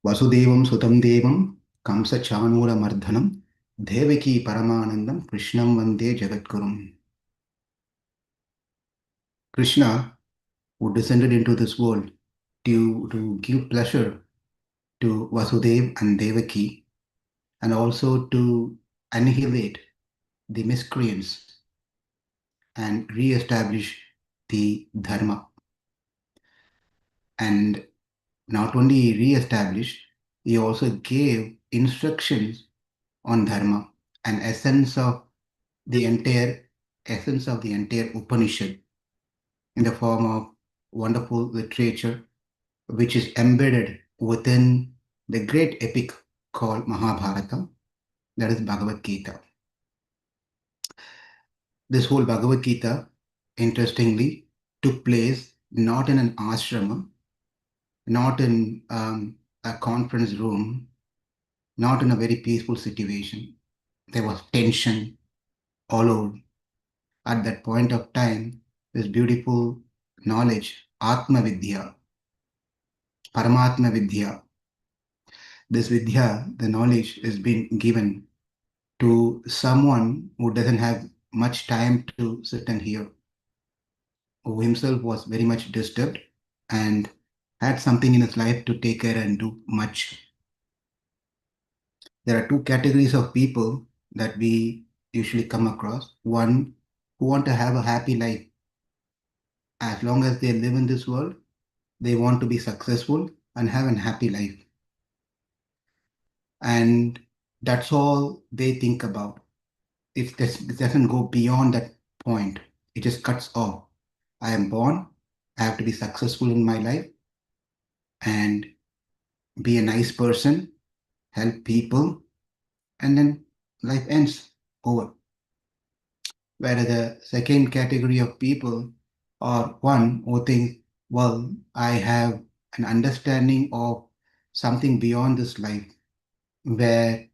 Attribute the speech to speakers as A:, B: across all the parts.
A: Vasudevam Sutam Devam Kamsa Chanura Mardhanam Devaki Paramanandam Krishnam Vande Jagatgurum. Krishna, who descended into this world to give pleasure to Vasudev and Devaki, and also to annihilate the miscreants and re-establish the dharma. And not only re-established, he also gave instructions on dharma, an the entire essence of the entire Upanishad in the form of wonderful literature, which is embedded within the great epic called Mahabharata, that is Bhagavad Gita. This whole Bhagavad Gita, interestingly, took place not in an ashrama, not in a conference room, not in a very peaceful situation. There was tension all over. At that point of time, this beautiful knowledge, Atma Vidya, Paramatma Vidya, this Vidya, the knowledge is being given to someone who doesn't have much time to sit and hear, who himself was very much disturbed and had something in his life to take care and do much. There are two categories of people that we usually come across. One who want to have a happy life. As long as they live in this world, they want to be successful and have a happy life. And that's all they think about. It doesn't go beyond that point. It just cuts off. I am born, I have to be successful in my life and be a nice person, help people, and then life ends over. Whereas the second category of people are one who thinks, well, I have an understanding of something beyond this life, where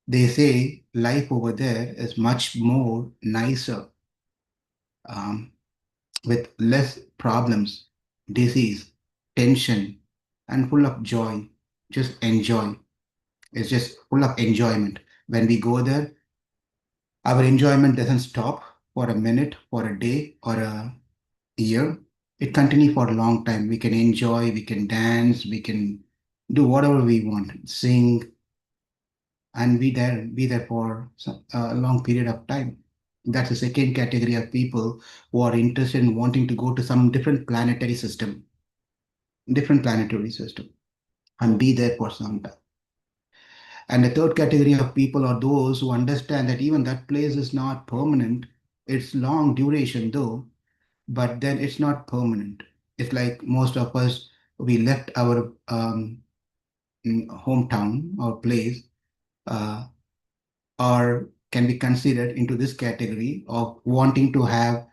A: they say life over there is much more nicer, um, with less problems, disease, tension, and full of joy. Just enjoy. It's just full of enjoyment. When we go there, our enjoyment doesn't stop for a minute, for a day, or a year. It continues for a long time. We can enjoy, we can dance, we can do whatever we want, sing, and be there for a long period of time. That's the second category of people who are interested in wanting to go to some different planetary system, and be there for some time. And the third category of people are those who understand that even that place is not permanent. It's long duration though, but then it's not permanent. It's like most of us, we left our hometown or place, uh, or can be considered into this category of wanting to have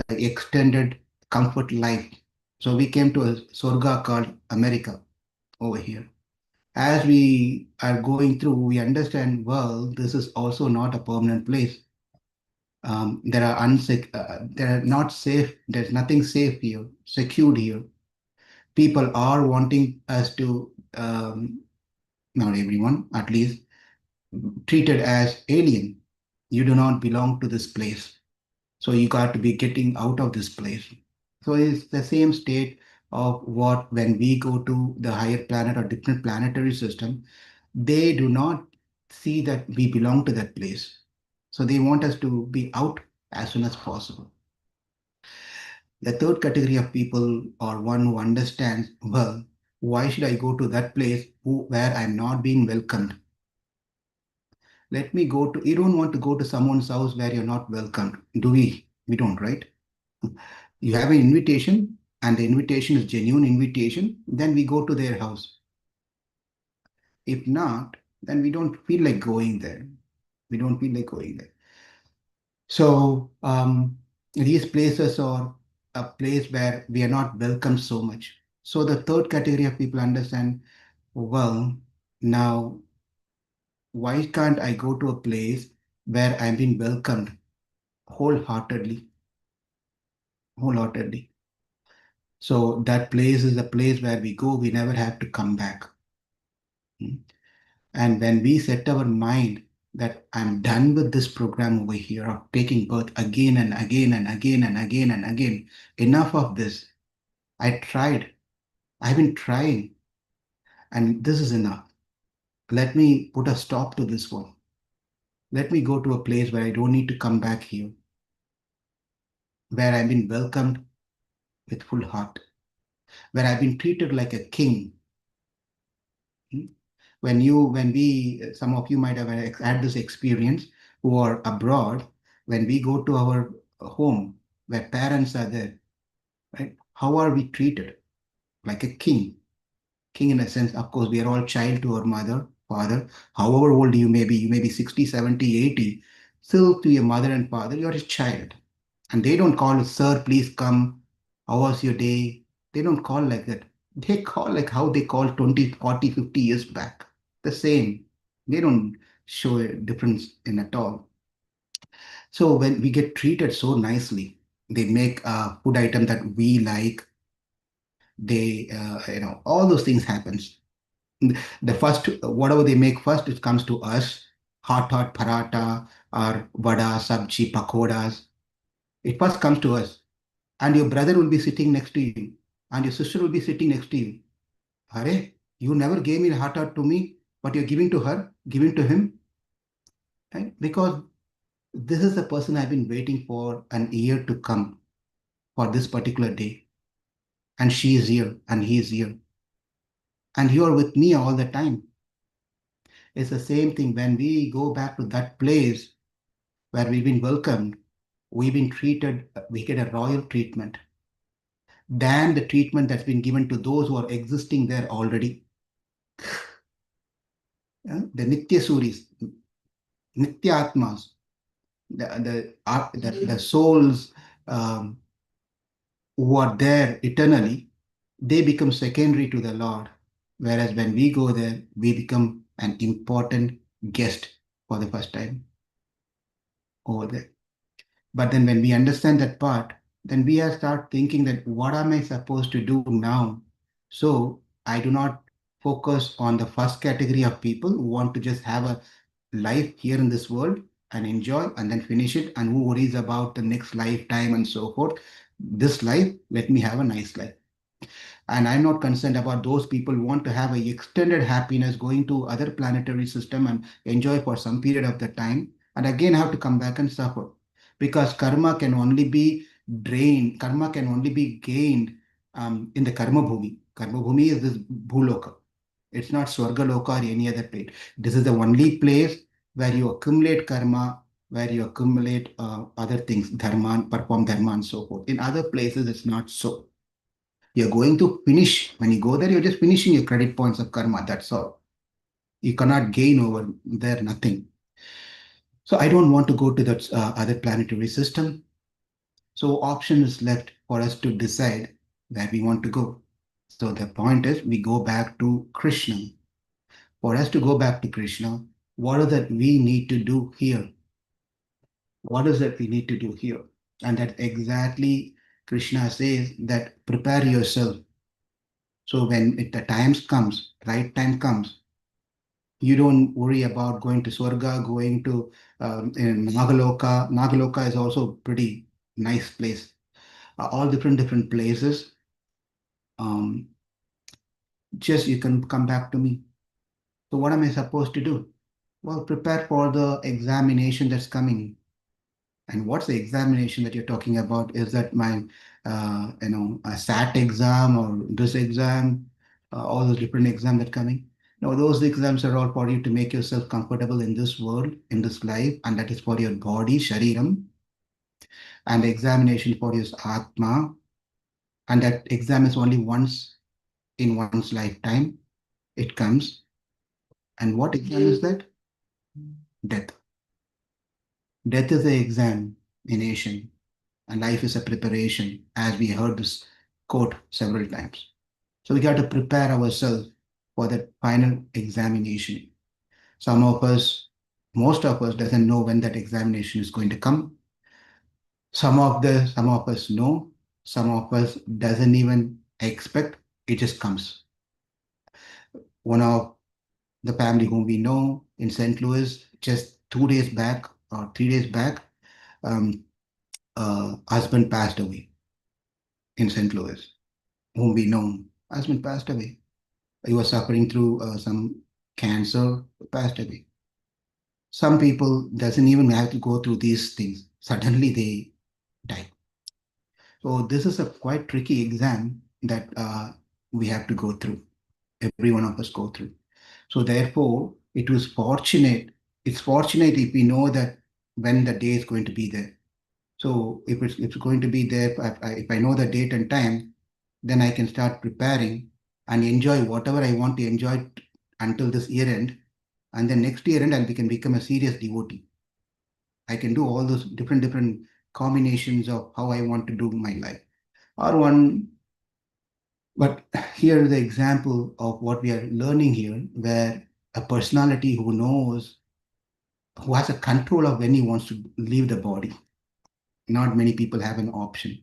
A: an extended comfort life. So we came to a Sorga called America over here. As we are going through, we understand, well, this is also not a permanent place. There are not safe, there's nothing safe here, secured here. People are wanting us to, not everyone, at least, treated as alien. You do not belong to this place. So you got to be getting out of this place. So it's the same state of what when we go to the higher planet or different planetary system, they do not see that we belong to that place. So they want us to be out as soon as possible. The third category of people are one who understands, well, why should I go to that place where I'm not being welcomed? Let me go to, you don't want to go to someone's house where you're not welcomed, do we? We don't, right? You have an invitation and the invitation is genuine invitation, then we go to their house. If not, then we don't feel like going there. We don't feel like going there. So these places are a place where we are not welcome so much. So the third category of people understand, well, now why can't I go to a place where I'm being welcomed wholeheartedly, wholeheartedly. So that place is a place where we go, we never have to come back. Mm. And when we set our mind that I'm done with this program over here of taking birth again and again and again and again and again, enough of this. I tried. I've been trying, and this is enough. Let me put a stop to this one. Let me go to a place where I don't need to come back here, where I've been welcomed with full heart, where I've been treated like a king. Hmm? Some of you might have had this experience who are abroad, when we go to our home where parents are there, right? How are we treated? Like a king. King in a sense, of course, we are all child to our mother, father. However old you may be 60, 70, 80, still to your mother and father, you're a child. And they don't call, sir, please come. How was your day? They don't call like that. They call like how they called 20, 40, 50 years back. The same. They don't show a difference in at all. So when we get treated so nicely, they make a food item that we like. All those things happens. The first, whatever they make first, it comes to us. Hot paratha or vada, sabji, pakodas. It first comes to us. And your brother will be sitting next to you, and your sister will be sitting next to you. Hare, you never gave me a hot to me, but you're giving to her, giving to him, right? Because this is the person I've been waiting for an year to come for this particular day. And she is here, and he is here. And you are with me all the time. It's the same thing when we go back to that place where we've been welcomed, we've been treated, we get a royal treatment than the treatment that's been given to those who are existing there already. Yeah? The Nitya Suris, Nitya Atmas, the souls um, who are there eternally, they become secondary to the Lord. Whereas when we go there, we become an important guest for the first time over there. But then when we understand that part, then we are start thinking that what am I supposed to do now? So I do not focus on the first category of people who want to just have a life here in this world and enjoy and then finish it, and who worries about the next lifetime and so forth. This life, let me have a nice life. And I'm not concerned about those people who want to have a extended happiness going to other planetary system and enjoy for some period of the time and again have to come back and suffer. Because karma can only be gained in the karma bhumi. Karma bhumi is this bhuloka. It's not Swarga Loka or any other place. This is the only place where you accumulate karma, where you accumulate other things, dharma, perform dharma, and so forth. In other places, it's not so. You're going to finish. When you go there, you're just finishing your credit points of karma. That's all. You cannot gain over there, nothing. So I don't want to go to that other planetary system. So option is left for us to decide where we want to go. So the point is we go back to Krishna. For us to go back to Krishna, what is that we need to do here? What is that we need to do here? And that exactly Krishna says that prepare yourself. So when the times comes, right time comes, you don't worry about going to Swarga, going to in Nagaloka. Nagaloka is also pretty nice place. All different places. Um, just you can come back to me. So what am I supposed to do? Well, prepare for the examination that's coming. And what's the examination that you're talking about? Is that my, a SAT exam or this exam, all those different exams that coming? No, those exams are all for you to make yourself comfortable in this world, in this life, and that is for your body, shariram, and the examination for your atma, and that exam is only once in one's lifetime. It comes, and what exam is that? Death. Death is the examination, and life is a preparation, as we heard this quote several times. So we got to prepare ourselves for that final examination. Some of us, most of us doesn't know when that examination is going to come. Some of us know, some of us doesn't even expect, it just comes. One of the family whom we know in St. Louis, just 2 days back or 3 days back, um, husband passed away in St. Louis, whom we know. Husband passed away. He was suffering through some cancer, passed away. Some people doesn't even have to go through these things. Suddenly they die. So this is a quite tricky exam that we have to go through. Every one of us go through. So therefore, it was fortunate. It's fortunate if we know that when the day is going to be there. So if it's going to be there, if I know the date and time, then I can start preparing and enjoy whatever I want to enjoy until this year end. And then next year end, can become a serious devotee. I can do all those different combinations of how I want to do my life. Or one, but here is the example of what we are learning here, where a personality who knows, who has a control of when he wants to leave the body. Not many people have an option.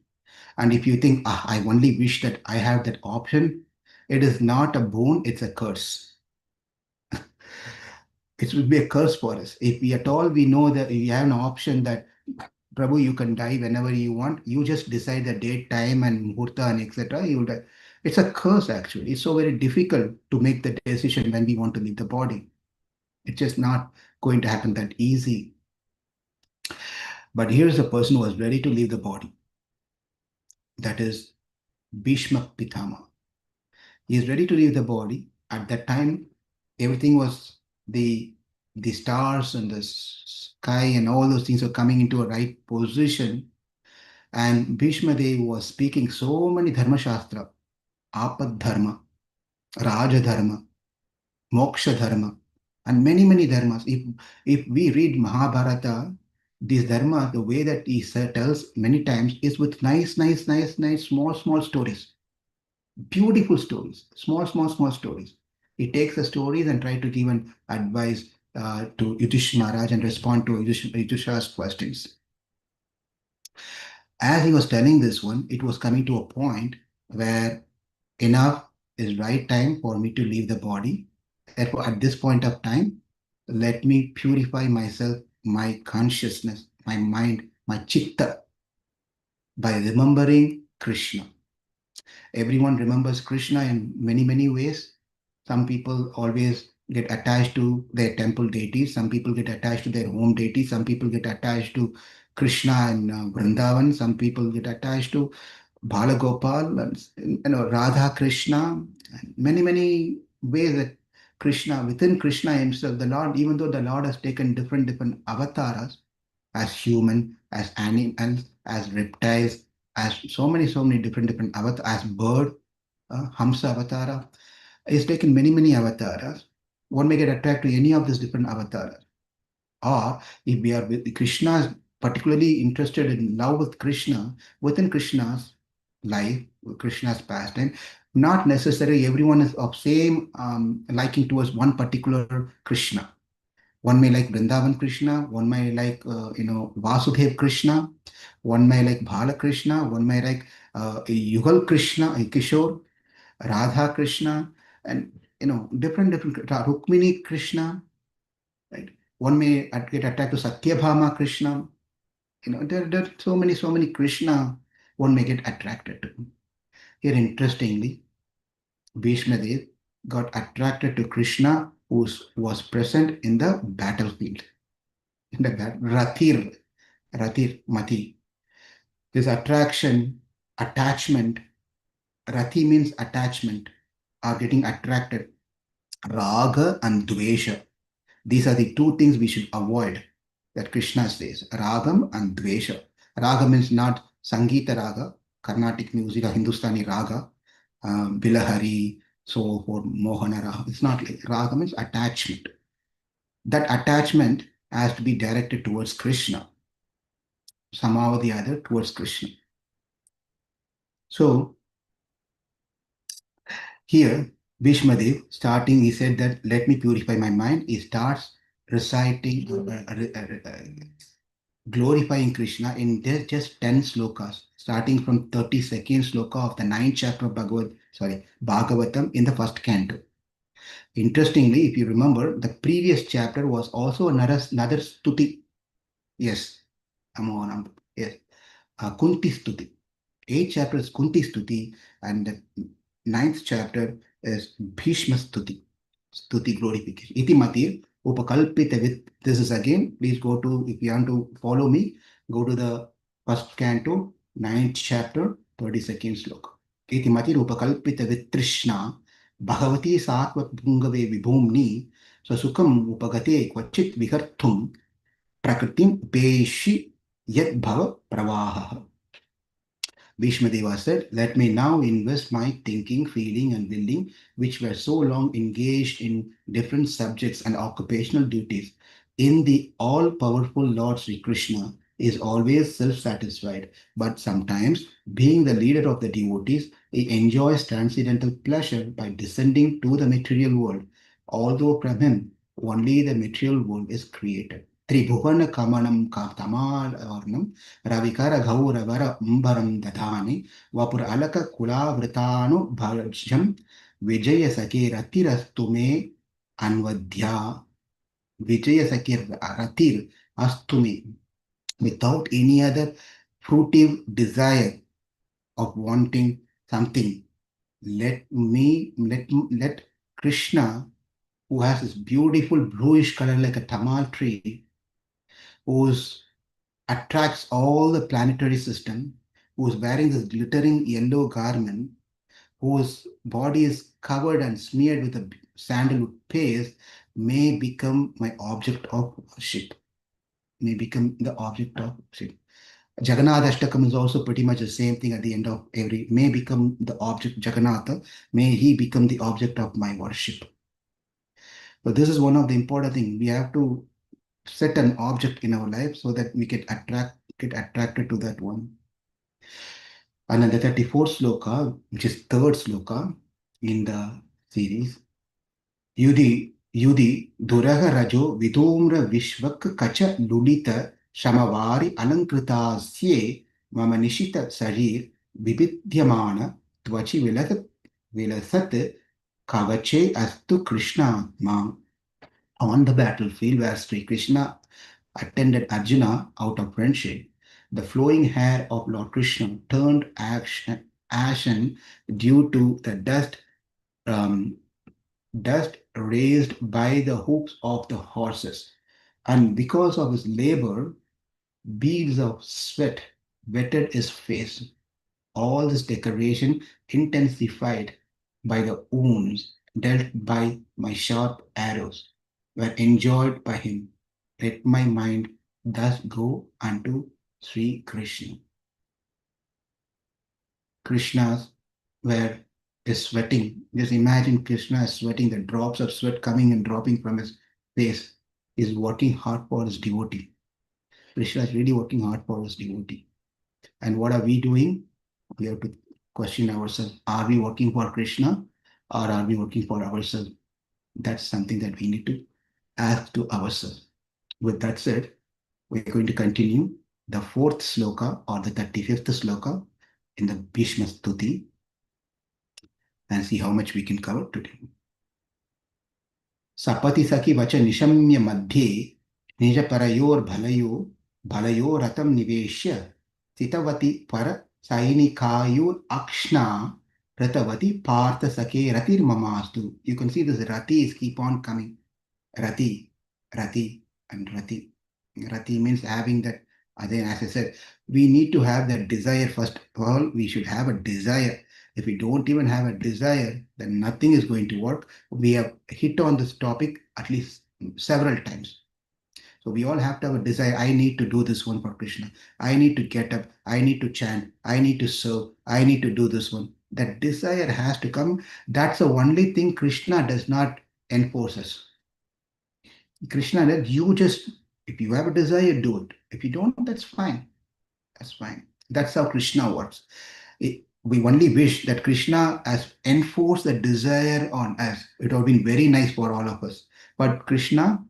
A: And if you think, I only wish that I have that option, it is not a boon, it's a curse. It would be a curse for us. If we at all we know that we have an option that Prabhu, you can die whenever you want. You just decide the date, time, and muhurta and etc. You die. It's a curse actually. It's so very difficult to make the decision when we want to leave the body. It's just not going to happen that easy. But here's a person who was ready to leave the body. That is Bhīṣma Pitama. He is ready to leave the body. At that time, everything was the stars and the sky and all those things were coming into a right position. And Bhishmadeva was speaking so many dharma shastra, apad dharma, raja dharma, moksha dharma, and many dharmas. If we read Mahabharata, these dharma, the way that he tells many times is with nice, small stories. Beautiful stories, small stories. He takes the stories and try to give an advice to Yudhishthira Maharaj and respond to Yudhishthira's questions. As he was telling this one, it was coming to a point where enough is right time for me to leave the body. Therefore, at this point of time, let me purify myself, my consciousness, my mind, my chitta, by remembering Krishna. Everyone remembers Krishna in many ways. Some people always get attached to their temple deities. Some people get attached to their home deities. Some people get attached to Krishna and Vrindavan. Some people get attached to Balagopal, and Radha Krishna. Many ways that Krishna, within Krishna himself, the Lord, even though the Lord has taken different avatars, as human, as animals, as reptiles, as so many different avatars, as bird, Hamsa avatara. He's taken many avatars. One may get attracted to any of these different avatars. Or if we are with Krishna, particularly interested in love with Krishna, within Krishna's life, Krishna's pastime, not necessarily everyone is of same liking towards one particular Krishna. One may like Vrindavan Krishna, one may like Vasudev Krishna, one may like Bala Krishna, one may like Yugal Krishna, Kishore, Radha Krishna, and different Rukmini Krishna, right? One may get attached to Satyabhama Krishna. There are so many Krishna one may get attracted to. Here, interestingly, Bhishmadev got attracted to Krishna who was present in the battlefield. In the Rathir, Mati. This attachment, Rati means attachment, or getting attracted. Raga and Dvesha. These are the two things we should avoid that Krishna says. Ragam and Dvesha. Raga means not Sangeeta Raga, Carnatic music or Hindustani Raga, Bilahari, so forth, Mohana Raga. It's not like Raga means attachment. That attachment has to be directed towards Krishna, somehow or the other towards Krishna. So here, Bhishmadev, starting, he said that let me purify my mind. He starts reciting, glorifying Krishna in just 10 slokas, starting from 32nd sloka of the ninth chapter of Bhagavatam in the first canto. Interestingly, if you remember, the previous chapter was also another stuti. Yes, yes, Kunti Stuti. Eighth chapter is Kunti Stuti, and the ninth chapter is Bhīṣma Stuti. Stuti glorification. Iti Matir Upakalpita with this is again. Please go to, if you want to follow me, go to the first canto, ninth chapter, 32nd sloka. Iti Matir Upakalpita with Trishna Bhagavati Satva Pungave Vibhumni Sasukam Upagate Kvachit Viharthum Prakritim Peshi Yet Bhava Pravaha. Bhīṣmadeva said, "Let me now invest my thinking, feeling, and willing, which were so long engaged in different subjects and occupational duties, in the all powerful Lord Sri Krishna, is always self satisfied, but sometimes, being the leader of the devotees, he enjoys transcendental pleasure by descending to the material world, although from him only the material world is created. Tribhuvana Kamanam Katamal Ravikara Gauravara Umbaram Dadhani Vapur Alaka Kula Vritanu Bharjam Vijaya Sake Ratirastume Anvadhya Vijaya Sake Ratir Astume, without any other fruitive desire of wanting something. Let Krishna, who has this beautiful bluish color like a tamal tree, whose attracts all the planetary system, who's wearing this glittering yellow garment, whose body is covered and smeared with a sandalwood paste, may become my object of worship. May become the object of worship. Jagannath Ashtakam is also pretty much the same thing at the end of every, may become the object, Jagannatha, may he become the object of my worship. But this is one of the important things. We have to set an object in our life so that we get attracted to that one. And then the 34th sloka, which is third sloka in the series, Yudi Duraga Rajo Vidumra Vishvak Kacha Lulita Shamavari Alankrita Sye Mama Nishita Sarir Vibidhyamana Tvachi Vilasat Kavache Astu Krishna Ma. On the battlefield where Sri Krishna attended Arjuna out of friendship, the flowing hair of Lord Krishna turned ashen due to the um, dust raised by the hoofs of the horses. And because of his labor, beads of sweat wetted his face. All this decoration intensified by the wounds dealt by my sharp arrows were enjoyed by him. Let my mind thus go unto Sri Krishna. Krishna's where is sweating. Just imagine Krishna is sweating, the drops of sweat coming and dropping from his face. Is working hard for his devotee. Krishna is really working hard for his devotee. And what are we doing? We have to question ourselves. Are we working for Krishna or are we working for ourselves? That's something that we need to ask to ourselves. With that said, we're going to continue the fourth sloka or the 35th sloka in the Bhīṣma Stuti and see how much we can cover today. Sapati Saki Vacha Nishamya Madhye Nija Parayor Bhalayo Ratam Niveshya Sitavati Para Sainikayur Akshna Ratavati Partha Sake Ratir Mamastu. You can see this Rati keep on coming. Rati, and Rati. Rati means having that. Again, as I said, we need to have that desire first of all. We should have a desire. If we don't even have a desire, then nothing is going to work. We have hit on this topic at least several times. So we all have to have a desire. I need to do this one for Krishna. I need to get up. I need to chant. I need to serve. I need to do this one. That desire has to come. That's the only thing Krishna does not enforce us. Krishna said, if you have a desire, do it. If you don't, that's fine. That's fine. That's how Krishna works. We only wish that Krishna has enforced the desire on us. It would have been very nice for all of us. But Krishna,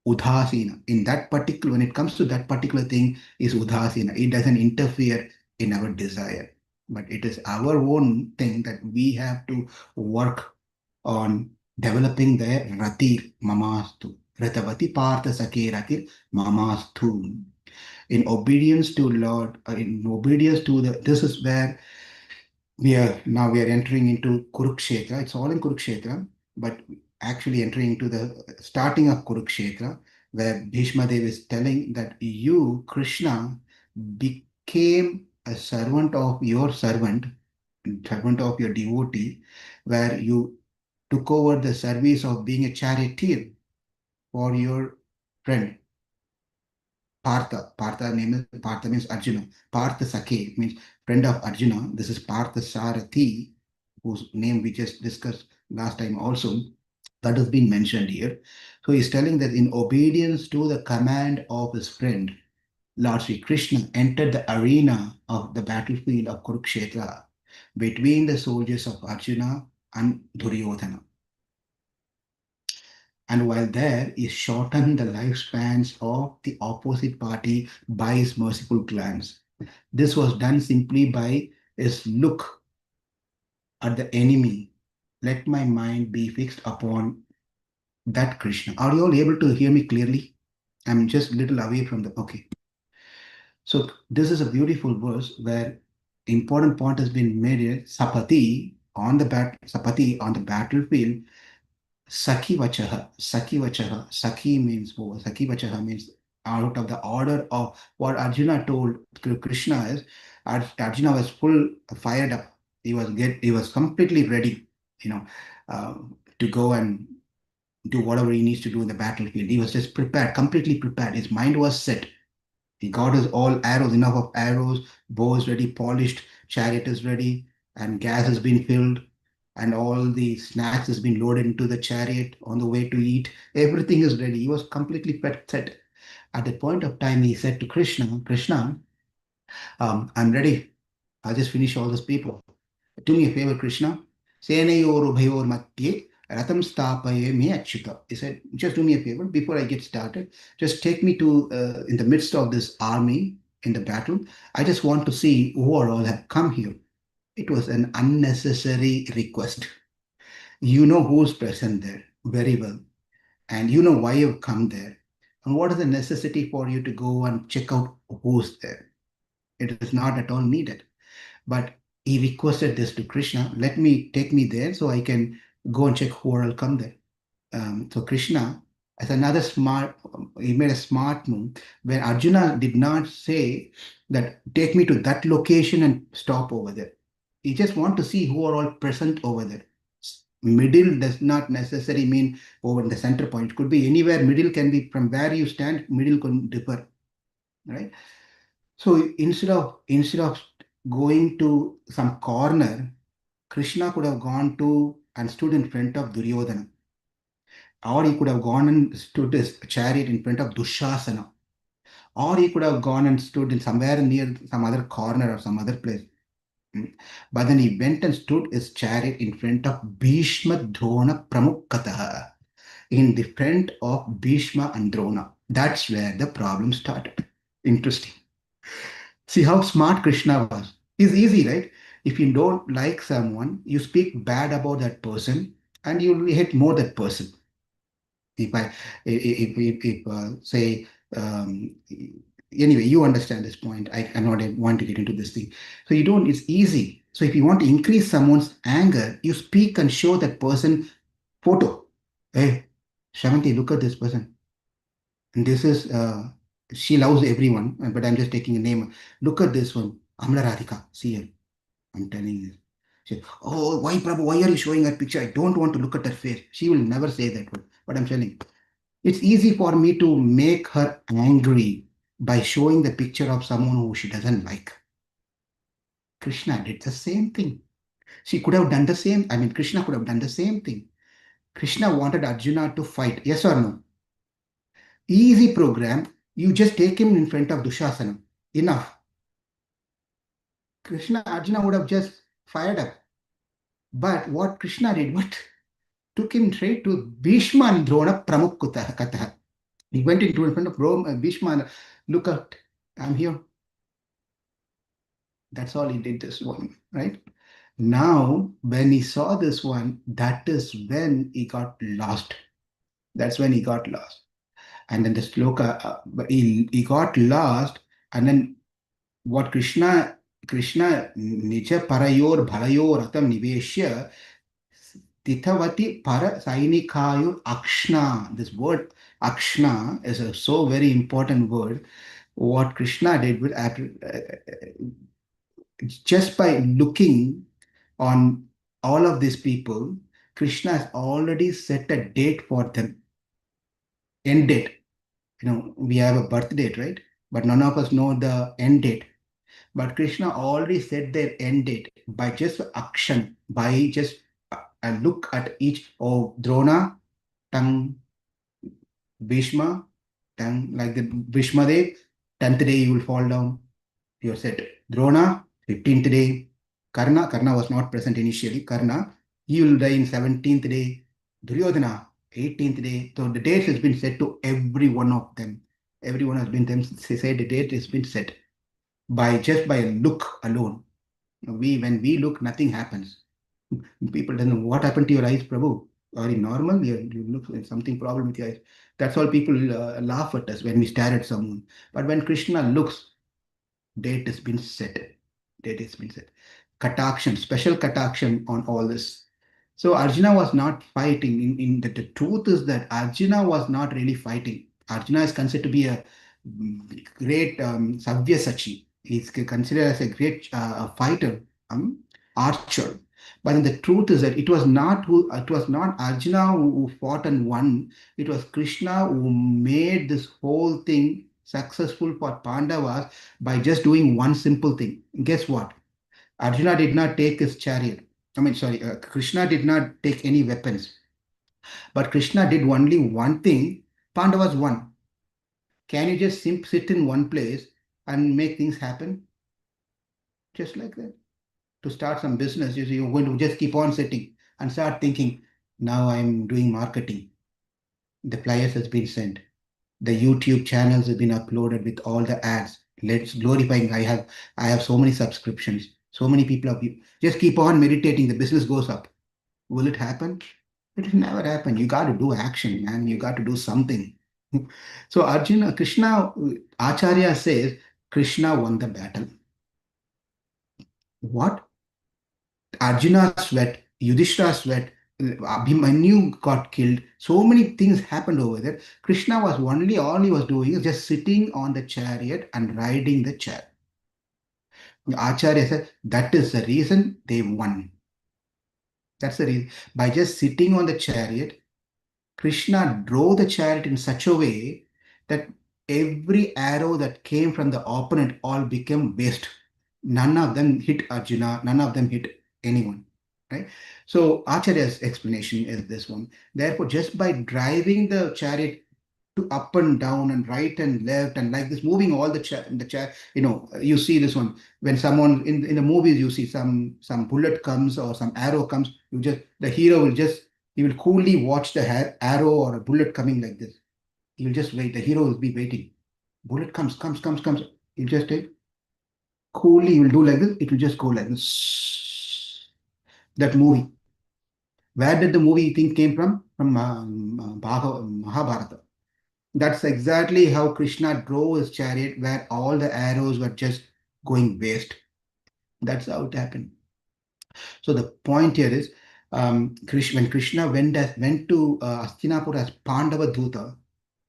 A: udhasina, in that particular, when it comes to that particular thing, is udhasina. It doesn't interfere in our desire. But it is our own thing that we have to work on developing their ratir mamastu. Ratavati partha sake ratir mamastu. In obedience to Lord, in obedience to the, this is where we are entering into Kurukshetra. It's all in Kurukshetra, but actually entering into the starting of Kurukshetra, where Bhīṣmadeva is telling that you, Krishna, became a servant of your servant of your devotee, where you took over the service of being a charioteer for your friend. Partha. Partha name is Partha means Arjuna. Partha Sakhe means friend of Arjuna. This is Partha Sarathi, whose name we just discussed last time also. That has been mentioned here. So he's telling that in obedience to the command of his friend, Lord Sri Krishna entered the arena of the battlefield of Kurukshetra between the soldiers of Arjuna and Duryodhana. And while there, he shortened the lifespans of the opposite party by his merciful glance. This was done simply by his look at the enemy. Let my mind be fixed upon that Krishna. Are you all able to hear me clearly? I'm just a little away from the. Okay. So this is a beautiful verse where important point has been made here. Sapati on the battlefield. Sakhi means who? Sakhi Vachaha means out of the order of what Arjuna told Krishna is. Arjuna was full fired up. He was completely ready, you know, uh, to go and do whatever he needs to do in the battlefield. He was just prepared, completely prepared. His mind was set. He got his all arrows, enough of arrows, bow is ready, polished, chariot is ready, and gas has been filled, and all the snacks has been loaded into the chariot on the way to eat. Everything is ready. He was completely set. At that point of time, he said to Krishna, Krishna, I'm ready. I'll just finish all these people. Do me a favor, Krishna. Senayor Ubhayor Matye Ratam Stapaye Me Achyuta. He said, just do me a favor before I get started. Just take me to in the midst of this army in the battle. I just want to see who are all have come here. It was an unnecessary request. You know who's present there very well, and you know why you've come there. And what is the necessity for you to go and check out who's there? It is not at all needed. But he requested this to Krishna, take me there so I can go and check who will come there. So Krishna, as another smart, he made a smart move where Arjuna did not say that take me to that location and stop over there. He just want to see who are all present over there. Middle does not necessarily mean over in the center point. It could be anywhere. Middle can be from where you stand. Middle can differ, right? So instead of going to some corner, Krishna could have gone to and stood in front of Duryodhana, or he could have gone and stood his chariot in front of Dushasana, or he could have gone and stood in somewhere near some other corner or some other place. Mm. But then he went and stood his chariot in front of Bhīṣma Drona Pramukhataha, in the front of Bhishma and Drona. That's where the problem started. Interesting. See how smart Krishna was. It's easy, right? If you don't like someone, you speak bad about that person and you will hate more that person. If I, if say, anyway, you understand this point. I'm not want to get into this thing. So you don't, it's easy. So if you want to increase someone's anger, you speak and show that person photo. Hey, Shamanti, look at this person. And this is, she loves everyone, but I'm just taking a name. Look at this one, Amla Radhika. See her. I'm telling you. She said, oh, why, Prabhu? Why are you showing that picture? I don't want to look at her face. She will never say that one. But I'm telling you, it's easy for me to make her angry by showing the picture of someone who she doesn't like. Krishna did the same thing. She could have done the same. I mean, Krishna could have done the same thing. Krishna wanted Arjuna to fight. Yes or no? Easy program. You just take him in front of Dushasana. Enough. Krishna, Arjuna would have just fired up. But what Krishna did, what took him straight to Bhishma and Drona Pramukhataha. He went into in front of Bhishma and look at, I'm here. That's all he did this one, right? Now, when he saw this one, that is when he got lost. That's when he got lost. And then the sloka, he got lost. And then what Krishna Nija Parayor Bhalayor Ratam Niveshya Tithavati Para Sainikayu Akshna. This word Akshna is a so very important word. What Krishna did with just by looking on all of these people, Krishna has already set a date for them, end date. We have a birth date, right? But none of us know the end date. But Krishna already set their end date by just action, by just a look at each. Oh, Drona, tongue, Bhishma, tongue, like the Bhīṣmadeva, 10th day you will fall down. You're set. Drona, 15th day. Karna was not present initially. Karna, he will die in 17th day. Duryodhana, 18th day. So the date has been set to every one of them. Everyone has been said the date has been set by just by a look alone. When we look, nothing happens. People don't know what happened to your eyes, Prabhu. Are you normal? You look like something problem with your eyes. That's all people laugh at us when we stare at someone. But when Krishna looks, date has been set. Date has been set. Katakshan, special katakshan on all this. So Arjuna was not fighting. The truth is that Arjuna was not really fighting. Arjuna is considered to be a great Sabyasachi. He's considered as a great fighter, archer. But then the truth is that it was not Arjuna who fought and won. It was Krishna who made this whole thing successful for Pandavas by just doing one simple thing. Guess what? Arjuna did not take his chariot. Sorry, Krishna did not take any weapons. But Krishna did only one thing. Pandavas won. Can you just sit in one place and make things happen? Just like that. To start some business, you're going to just keep on sitting and start thinking, now I'm doing marketing. The flyers has been sent. The YouTube channels have been uploaded with all the ads. Let's glorifying. I have so many subscriptions. So many people have just keep on meditating. The business goes up. Will it happen? It will never happen. You got to do action, man. You got to do something. So Krishna, Acharya says, Krishna won the battle. What? Arjuna sweat, Yudhishthira sweat, Abhimanyu got killed. So many things happened over there. Krishna was all he was doing is just sitting on the chariot and riding the chair. Acharya said that is the reason they won. That's the reason. By just sitting on the chariot, Krishna drove the chariot in such a way that every arrow that came from the opponent all became waste. None of them hit Arjuna, none of them hit anyone. Right? So Acharya's explanation is this one. Therefore, just by driving the chariot to up and down and right and left and like this, moving all the chair, you see this one. When someone in the movies, you see some bullet comes or some arrow comes, the hero he will coolly watch the arrow or a bullet coming like this. He will just wait. The hero will be waiting. Bullet comes. He'll just take coolly, he will do like this. It will just go like this. That movie. Where did the movie thing came from? From Mahabharata. That's exactly how Krishna drove his chariot, where all the arrows were just going waste. That's how it happened. So the point here is, when Krishna went to Hastinapur as Pandava Duta,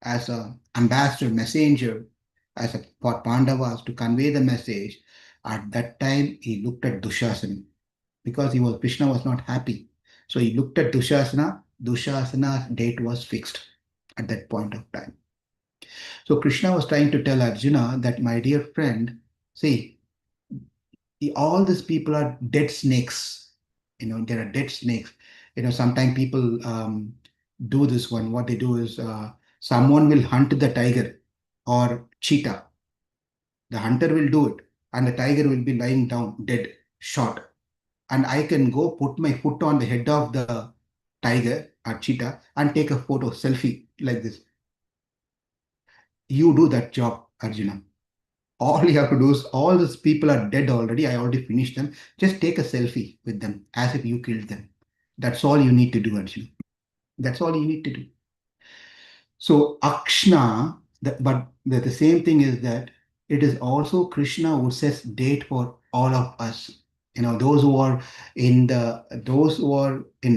A: as an ambassador, messenger, for Pandavas to convey the message, at that time he looked at Dushasana because Krishna was not happy. So he looked at Dushasana. Dushasana's date was fixed at that point of time. So Krishna was trying to tell Arjuna that, my dear friend, see, all these people are dead snakes. There are dead snakes. Sometimes people do this one. What they do is someone will hunt the tiger or cheetah. The hunter will do it, and the tiger will be lying down, dead, shot. And I can go put my foot on the head of the tiger or cheetah and take a photo, selfie like this. You do that job, Arjuna. All you have to do is, all these people are dead already. I already finished them. Just take a selfie with them as if you killed them. That's all you need to do, actually. That's all you need to do. So Akshna, but the same thing is that it is also Krishna who sets date for all of us. Those who are in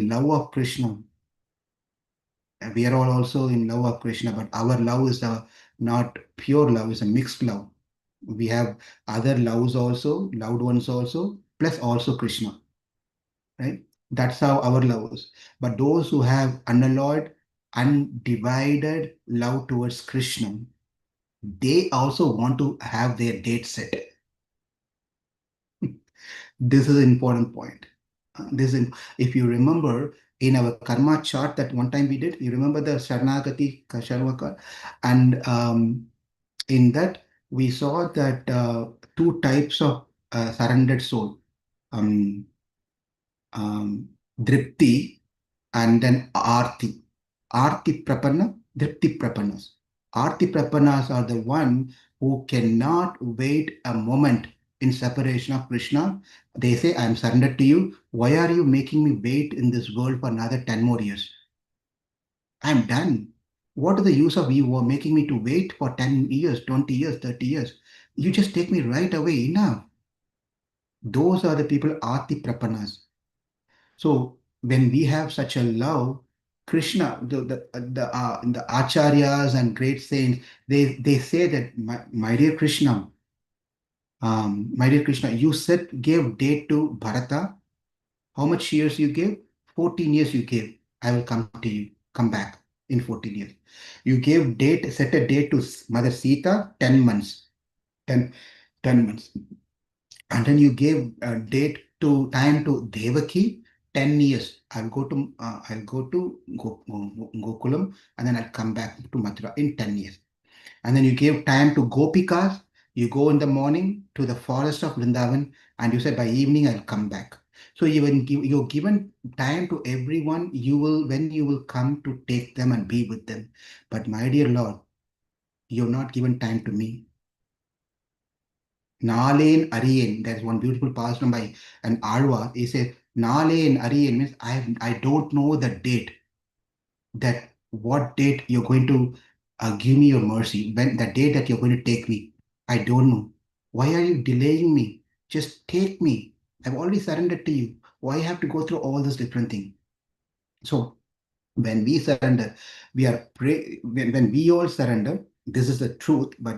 A: love of Krishna, we are all also in love of Krishna, but our love is not pure love, it's a mixed love. We have other loves also, loved ones also, plus also Krishna, right? That's how our love is. But those who have unalloyed, undivided love towards Krishna, they also want to have their date set. This is an important point. If you remember in our karma chart that one time we did, you remember the Sharanagati Kasharvaka, and in that we saw that two types of surrendered soul, um, Dripti and then Arti. Arti Prapanna, Dripti Prapannas. Arti Prapannas are the one who cannot wait a moment in separation of Krishna. They say, I am surrendered to you. Why are you making me wait in this world for another 10 more years? I'm done. What is the use of you making me to wait for 10 years, 20 years, 30 years? You just take me right away. Enough. Those are the people, Arti Prapannas. So when we have such a love, Krishna, the acharyas and great saints, they say that my dear Krishna, you said gave date to Bharata. How much years you gave? 14 years you gave. I will come to you, come back in 14 years. You gave date, set a date to Mother Sita, 10 months. 10, 10 months. And then you gave a date to time to Devaki, 10 years. I'll go to Gokulam, and then I'll come back to Mathura in 10 years. And then you gave time to Gopikas. You go in the morning to the forest of Vrindavan, and you said by evening I'll come back. So you're given time to everyone. When you will come to take them and be with them. But my dear Lord, you're not given time to me. Nalen Ariyen, there's one beautiful pastime by an Alva. He says, Nalen Ariyen means I don't know the date, that what date you're going to give me your mercy, when the date that you're going to take me. I don't know. Why are you delaying me? Just take me. I've already surrendered to you. Why have to go through all this different thing? So when we surrender, when we all surrender, this is the truth, but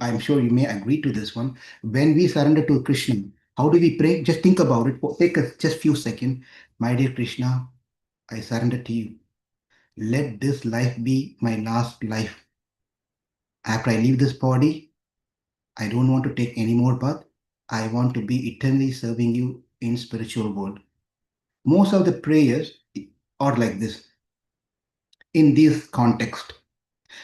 A: I'm sure you may agree to this one. When we surrender to Krishna, how do we pray? Just think about it. Take just few seconds. My dear Krishna, I surrender to you. Let this life be my last life. After I leave this body, I don't want to take any more birth. I want to be eternally serving you in spiritual world. Most of the prayers are like this in this context,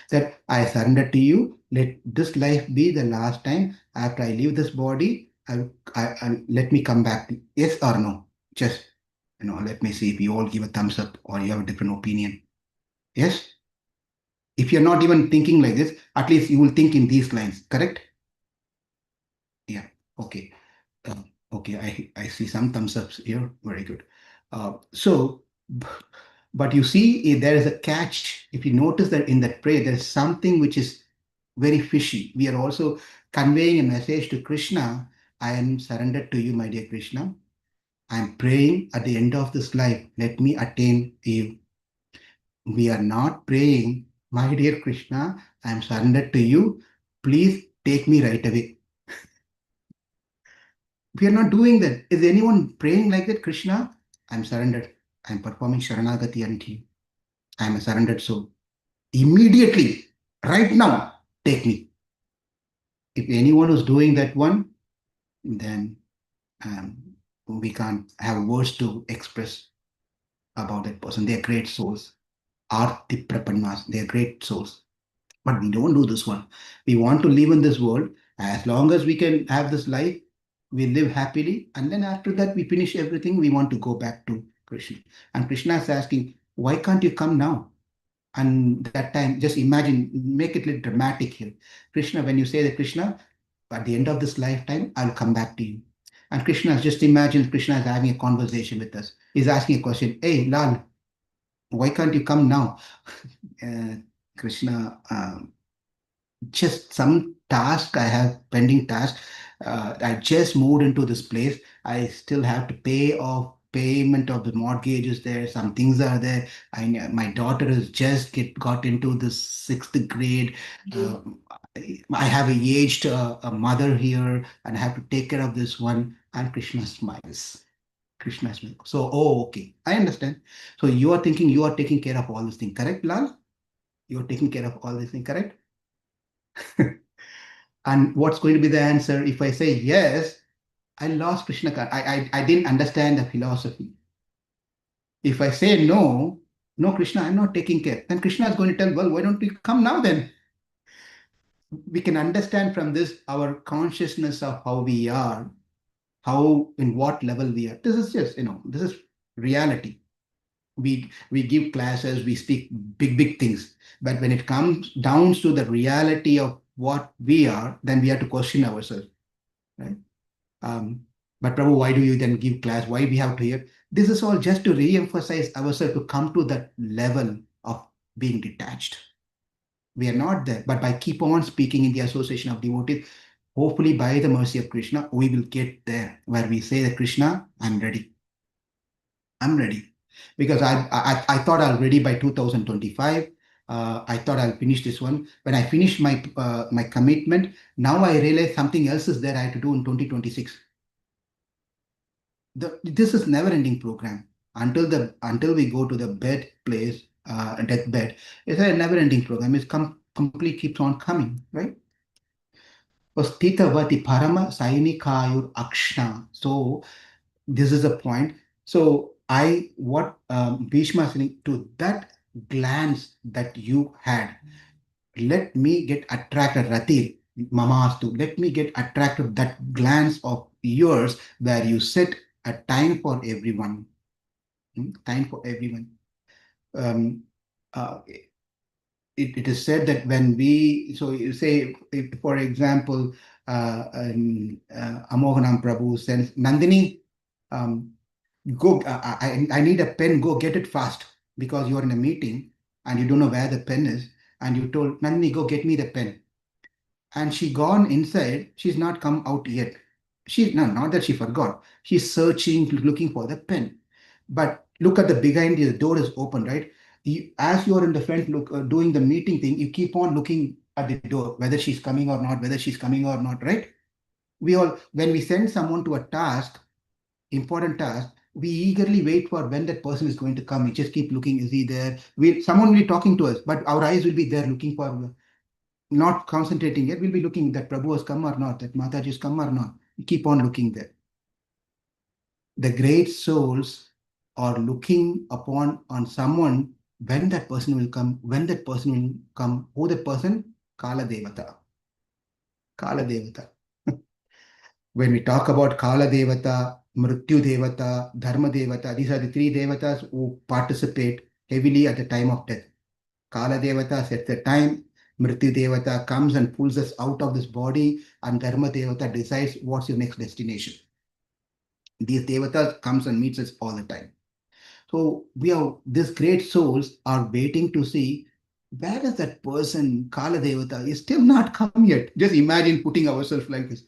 A: that I surrender to you. Let this life be the last time. After I leave this body, let me come back. Yes or no? Just, let me see if you all give a thumbs up or you have a different opinion. Yes? If you're not even thinking like this, at least you will think in these lines, correct? Yeah. Okay. Uh, okay. I see some thumbs ups here. Very good. So, but you see, there is a catch. If you notice that in that prayer, there is something which is very fishy. We are also conveying a message to Krishna. I am surrendered to you, my dear Krishna. I am praying at the end of this life. Let me attain you. We are not praying, my dear Krishna, I am surrendered to you. Please take me right away. We are not doing that. Is anyone praying like that? Krishna, I am surrendered. I am performing Sharanagati unto you. I am a surrendered soul. Immediately, right now, take me. If anyone is doing that one, then we can't have words to express about that person. They are great souls. Arti Prapannas, they are great souls. But we don't do this one. We want to live in this world. As long as we can have this life, we live happily. And then after that, we finish everything. We want to go back to Krishna. And Krishna is asking, why can't you come now? And that time, just imagine, make it a little dramatic here. Krishna, when you say that Krishna, At the end of this lifetime, I'll come back to you. And Krishna, just imagine Krishna is having a conversation with us. He's asking a question. Hey, Lal, why can't you come now? Uh, Krishna, just some task I have pending task. I just moved into this place. I still have to pay off payment of the mortgages there. Some things are there. My daughter has just got into the sixth grade. Uh, I have a aged a mother here, and I have to take care of this one. And Krishna smiles. Krishna smiles. So, oh, okay, I understand. So you are thinking you are taking care of all these things, correct, Lal? You are taking care of all these things, correct? And what's going to be the answer? If I say yes, I lost Krishna. I didn't understand the philosophy. If I say no, no, Krishna, I'm not taking care, then Krishna is going to tell, well, why don't you come now then? We can understand from this our consciousness of how we are, how, in what level we are. This is just, this is reality. We give classes, we speak big things. But when it comes down to the reality of what we are, then we have to question ourselves, right? Um, but Prabhu, why do you then give class? Why we have to hear? This is all just to re-emphasize ourselves to come to that level of being detached. We are not there, but by keep on speaking in the association of devotees, hopefully by the mercy of Krishna, we will get there where we say that Krishna, I'm ready. I'm ready. Because I thought I'll ready by 2025. I thought I'll finish this one. When I finished my commitment, now I realize something else is there I have to do in 2026. This is never ending program until we go to the bed place, deathbed. It's a never ending program. It's complete keeps on coming, right? Stitavati parama sainikayur akshna. So this is a point. So I what Bhishma is saying, to that glance that you had, let me get attracted, Ratir, Mamastu, let me get attracted that glance of yours where you set a time for everyone. Time for everyone. Um, it is said that when we, so you say, if, for example, Amohanam Prabhu sends Nandini, um, go, I need a pen, go get it fast because you're in a meeting and you don't know where the pen is. And you told Nandini, go get me the pen. And she gone inside, she's not come out yet. She's no, not that she forgot. She's searching, looking for the pen. But look at the behind you, the door is open, right? As you're in the front, look, doing the meeting thing, you keep on looking at the door, whether she's coming or not, whether she's coming or not, right? We all, when we send someone to a task, important task, we eagerly wait for when that person is going to come. We just keep looking, is he there? Someone will be talking to us, but our eyes will be there looking for, not concentrating yet. We'll be looking that Prabhu has come or not, that Mataji has come or not. We keep on looking there. The great souls are looking upon on someone when that person will come, when that person will come. Who the person? Kala Devata. Kala Devata. When we talk about Kala Devata, Mrityu Devata, Dharma Devata, these are the three devatas who participate heavily at the time of death. Kala Devata sets the time, Mrityu Devata comes and pulls us out of this body, and Dharma Devata decides what's your next destination. These devatas comes and meets us all the time. So we are these great souls are waiting to see where is that person, Kala Devata, is still not come yet. Just imagine putting ourselves like this.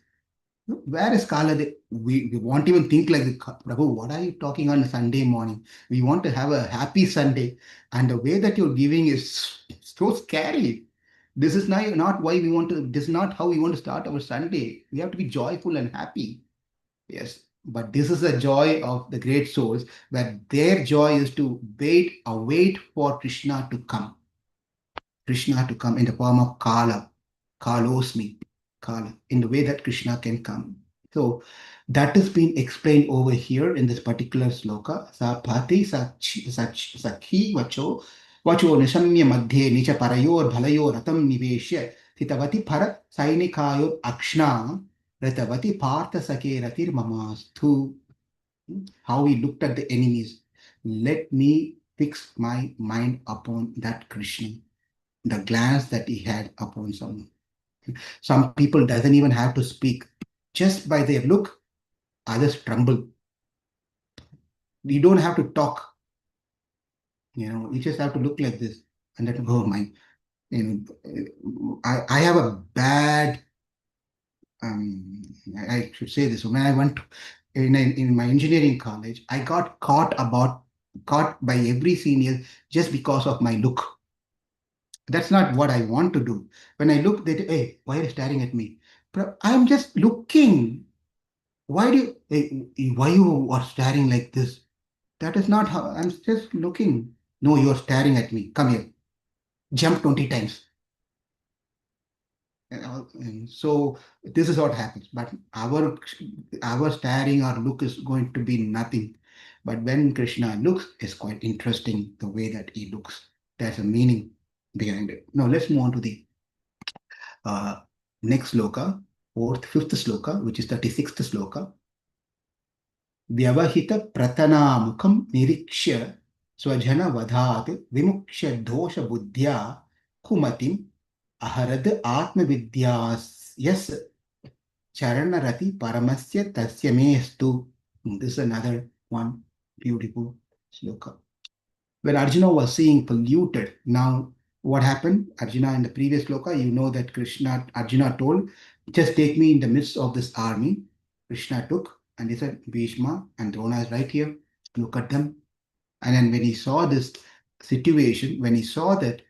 A: Where is Kala? We won't even think like, Prabhu, what are you talking on a Sunday morning? We want to have a happy Sunday. And the way that you're giving is so scary. This is not why we want to, this is not how we want to start our Sunday. We have to be joyful and happy. Yes. But this is the joy of the great souls, where their joy is to await for Krishna to come. Krishna to come in the form of Kala, Kalosmi, Kala, in the way that Krishna can come. So that has been explained over here in this particular sloka. Sapati sakhi vacho nishamya madhye nicha parayor bhalayor ratam niveshya thitavati bharat sainikayor akshna ratavati partha sake ratir mamastu. How he looked at the enemies. Let me fix my mind upon that Krishna, the glance that he had upon someone. Some people doesn't even have to speak. Just by their look, others tremble. You don't have to talk. You just have to look like this, and then oh my, I have a bad. Um, I should say this. When I went in my engineering college, I got caught by every senior just because of my look. That's not what I want to do. When I look, they say, hey, why are you staring at me? I'm just looking. Why you are staring like this? That is not how I'm just looking. No, you are staring at me. Come here. Jump 20 times. And so this is what happens. But our staring or look is going to be nothing. But when Krishna looks, it's quite interesting the way that he looks. There's a meaning behind it. Now let's move on to the uh, next sloka, fifth sloka, which is 36th sloka. व्यवहित प्रतनामुखं निरीक्ष्य स्वजन वधात् विमुक्ष्य दोष बुद्ध्या कुमतिम् अहरद आत्मविद्यास् चरणरति परमस्य तस्य मेस्तु. This is another one beautiful sloka. When Arjuna was seeing polluted, now what happened? Arjuna in the previous sloka, you know that Arjuna told, just take me in the midst of this army. Krishna took and he said, Bhishma and Drona is right here. Look at them. And then when he saw this situation, when he saw that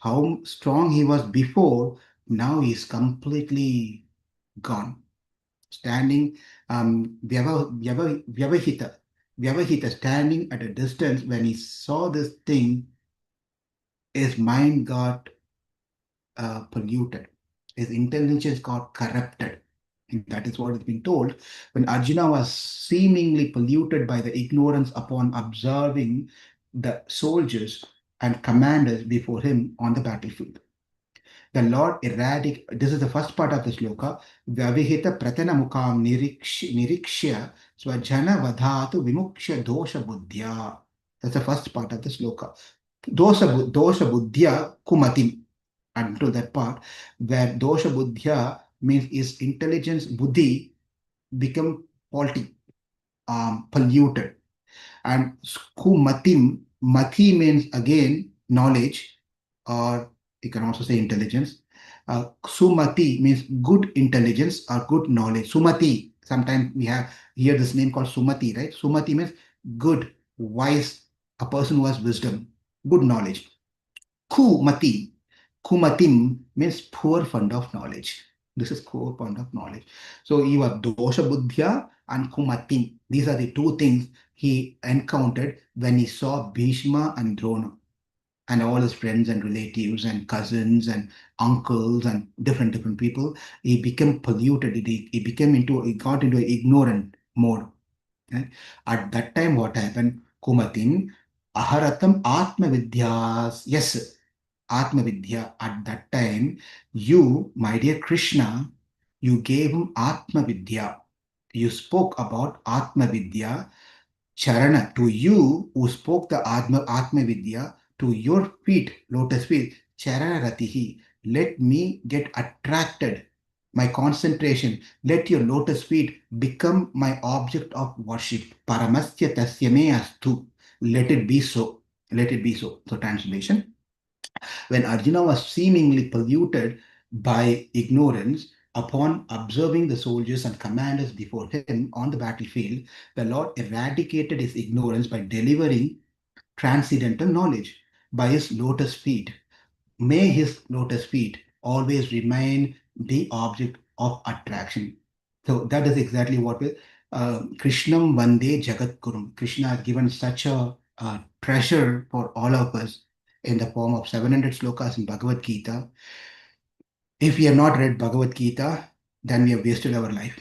A: how strong he was before, now he's completely gone. Standing, Vyavahita, standing at a distance, when he saw this thing, his mind got polluted. His intelligence got corrupted. And that is what has been told. When Arjuna was seemingly polluted by the ignorance upon observing the soldiers and commanders before him on the battlefield. The Lord this is the first part of the sloka, Vyavihita Pratana Mukam Nirikshya Swajana Vadhatu Vimuksha Dosha Buddhya. That's the first part of the sloka. Dosha Buddhya Kumatim. Until that part, where Dosha Buddhya means his intelligence, Buddhi, become faulty, polluted. And Kumatim, Mati means again knowledge, or you can also say intelligence. Sumati means good intelligence or good knowledge. Sumati, sometimes we have hear this name called Sumati, right? Sumati means good, wise, a person who has wisdom, good knowledge. Kumati, Kumatim means poor fund of knowledge. This is poor fund of knowledge. So you have dosha buddhya and kumatim. These are the two things he encountered when he saw Bhishma and Drona and all his friends and relatives and cousins and uncles and different people. He became polluted. He got into an ignorant mode. Right? At that time, what happened? Kumatin, aharatam atma vidyas. Yes, atma vidya. At that time, you, my dear Krishna, you gave him atma vidya. You spoke about atma vidya. Charana, to you who spoke the Atma Vidya, to your feet, lotus feet, Charana Ratihi, let me get attracted, my concentration, let your lotus feet become my object of worship. Paramasya tasya me astu. Let it be so. Let it be so. So, translation. When Arjuna was seemingly polluted by ignorance, upon observing the soldiers and commanders before him on the battlefield, the Lord eradicated his ignorance by delivering transcendental knowledge by his lotus feet. May his lotus feet always remain the object of attraction. So that is exactly what we Krishnam Vande Jagat Kurum. Krishna has given such a treasure for all of us in the form of 700 slokas in Bhagavad Gita. If we have not read Bhagavad Gita, then we have wasted our life.